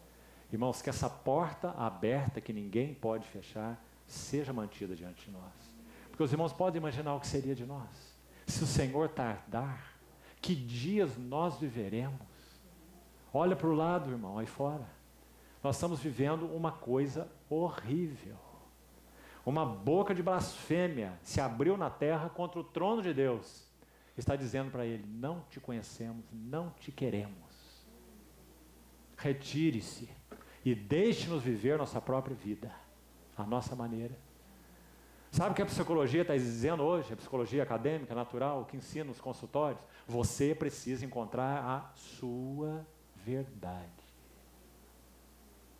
[SPEAKER 1] Irmãos, que essa porta aberta que ninguém pode fechar, seja mantida diante de nós. Porque os irmãos podem imaginar o que seria de nós. Se o Senhor tardar, que dias nós viveremos? Olha para o lado, irmão, aí fora. Nós estamos vivendo uma coisa horrível. Uma boca de blasfêmia se abriu na terra contra o trono de Deus. Está dizendo para ele, não te conhecemos, não te queremos. Retire-se e deixe-nos viver nossa própria vida, a nossa maneira. Sabe o que a psicologia está dizendo hoje? A psicologia acadêmica, natural, que ensina nos consultórios? Você precisa encontrar a sua verdade.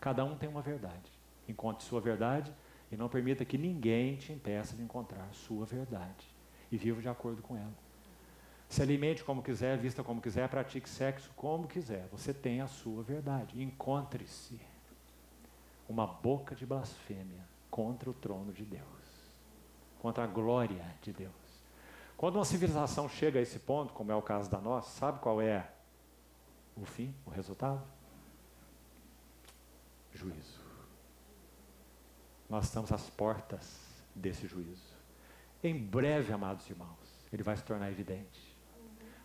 [SPEAKER 1] Cada um tem uma verdade. Encontre sua verdade e não permita que ninguém te impeça de encontrar a sua verdade. E viva de acordo com ela. Se alimente como quiser, vista como quiser, pratique sexo como quiser. Você tem a sua verdade. Encontre-se uma boca de blasfêmia contra o trono de Deus, contra a glória de Deus. Quando uma civilização chega a esse ponto, como é o caso da nossa, sabe qual é o fim, o resultado? juízo. Nós estamos às portas desse juízo. Em breve, amados irmãos, ele vai se tornar evidente.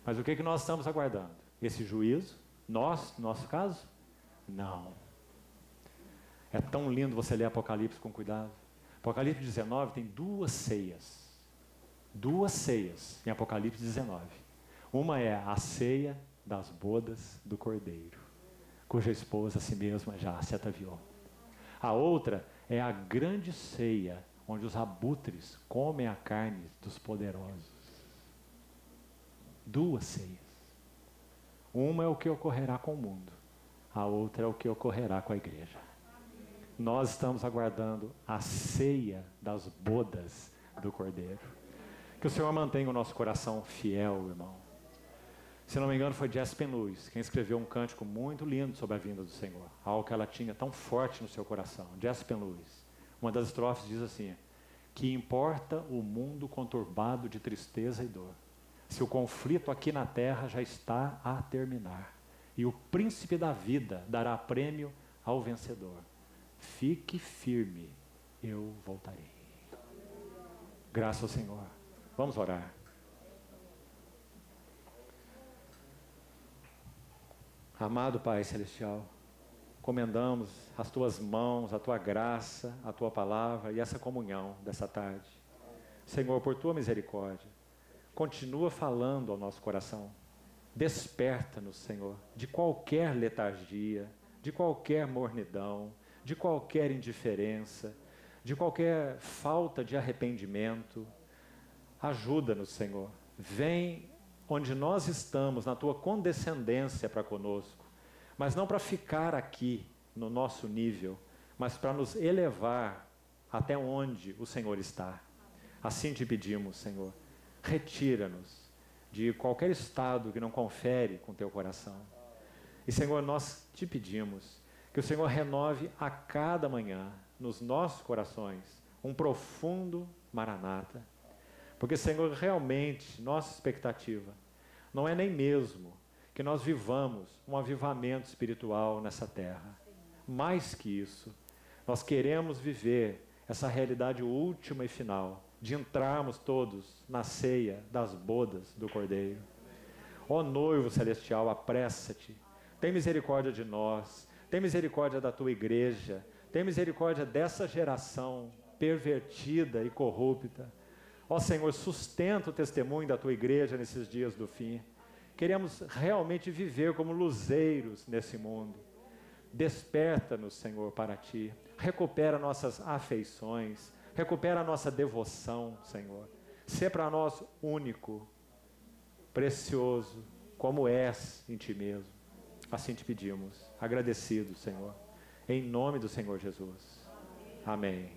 [SPEAKER 1] Mas o que nós estamos aguardando? Esse juízo? Nós, no nosso caso? Não. É tão lindo você ler Apocalipse com cuidado. Apocalipse 19 tem duas ceias. Duas ceias em Apocalipse 19. Uma é a ceia das bodas do Cordeiro, cuja esposa a si mesma já se ataviou. A outra é a grande ceia, onde os abutres comem a carne dos poderosos. Duas ceias. Uma é o que ocorrerá com o mundo, a outra é o que ocorrerá com a igreja. Nós estamos aguardando a ceia das bodas do Cordeiro. Que o Senhor mantenha o nosso coração fiel, irmão. Se não me engano, foi Jespen Lewis quem escreveu um cântico muito lindo sobre a vinda do Senhor. Algo que ela tinha tão forte no seu coração. Jespen Lewis. Uma das estrofes diz assim: que importa o mundo conturbado de tristeza e dor, se o conflito aqui na terra já está a terminar, e o príncipe da vida dará prêmio ao vencedor. Fique firme, eu voltarei. Graças ao Senhor. Vamos orar. Amado Pai Celestial, encomendamos as Tuas mãos, a Tua graça, a Tua palavra e essa comunhão dessa tarde. Senhor, por Tua misericórdia, continua falando ao nosso coração. Desperta-nos, Senhor, de qualquer letargia, de qualquer mornidão, de qualquer indiferença, de qualquer falta de arrependimento. Ajuda-nos, Senhor. Vem onde nós estamos, na Tua condescendência para conosco, mas não para ficar aqui no nosso nível, mas para nos elevar até onde o Senhor está. Assim te pedimos, Senhor. Retira-nos de qualquer estado que não confere com Teu coração. E, Senhor, nós te pedimos que o Senhor renove a cada manhã, nos nossos corações, um profundo maranata. Porque, Senhor, realmente, nossa expectativa não é nem mesmo que nós vivamos um avivamento espiritual nessa terra. Mais que isso, nós queremos viver essa realidade última e final, de entrarmos todos na ceia das bodas do Cordeiro. Ó noivo celestial, apressa-te, tem misericórdia de nós, tem misericórdia da Tua igreja, tem misericórdia dessa geração pervertida e corrupta. Ó Senhor, sustenta o testemunho da Tua igreja nesses dias do fim. Queremos realmente viver como luzeiros nesse mundo. Desperta-nos, Senhor, para Ti. Recupera nossas afeições, recupera a nossa devoção, Senhor. Sê para nós único, precioso, como és em Ti mesmo. Assim te pedimos, agradecidos, Senhor. Em nome do Senhor Jesus. Amém.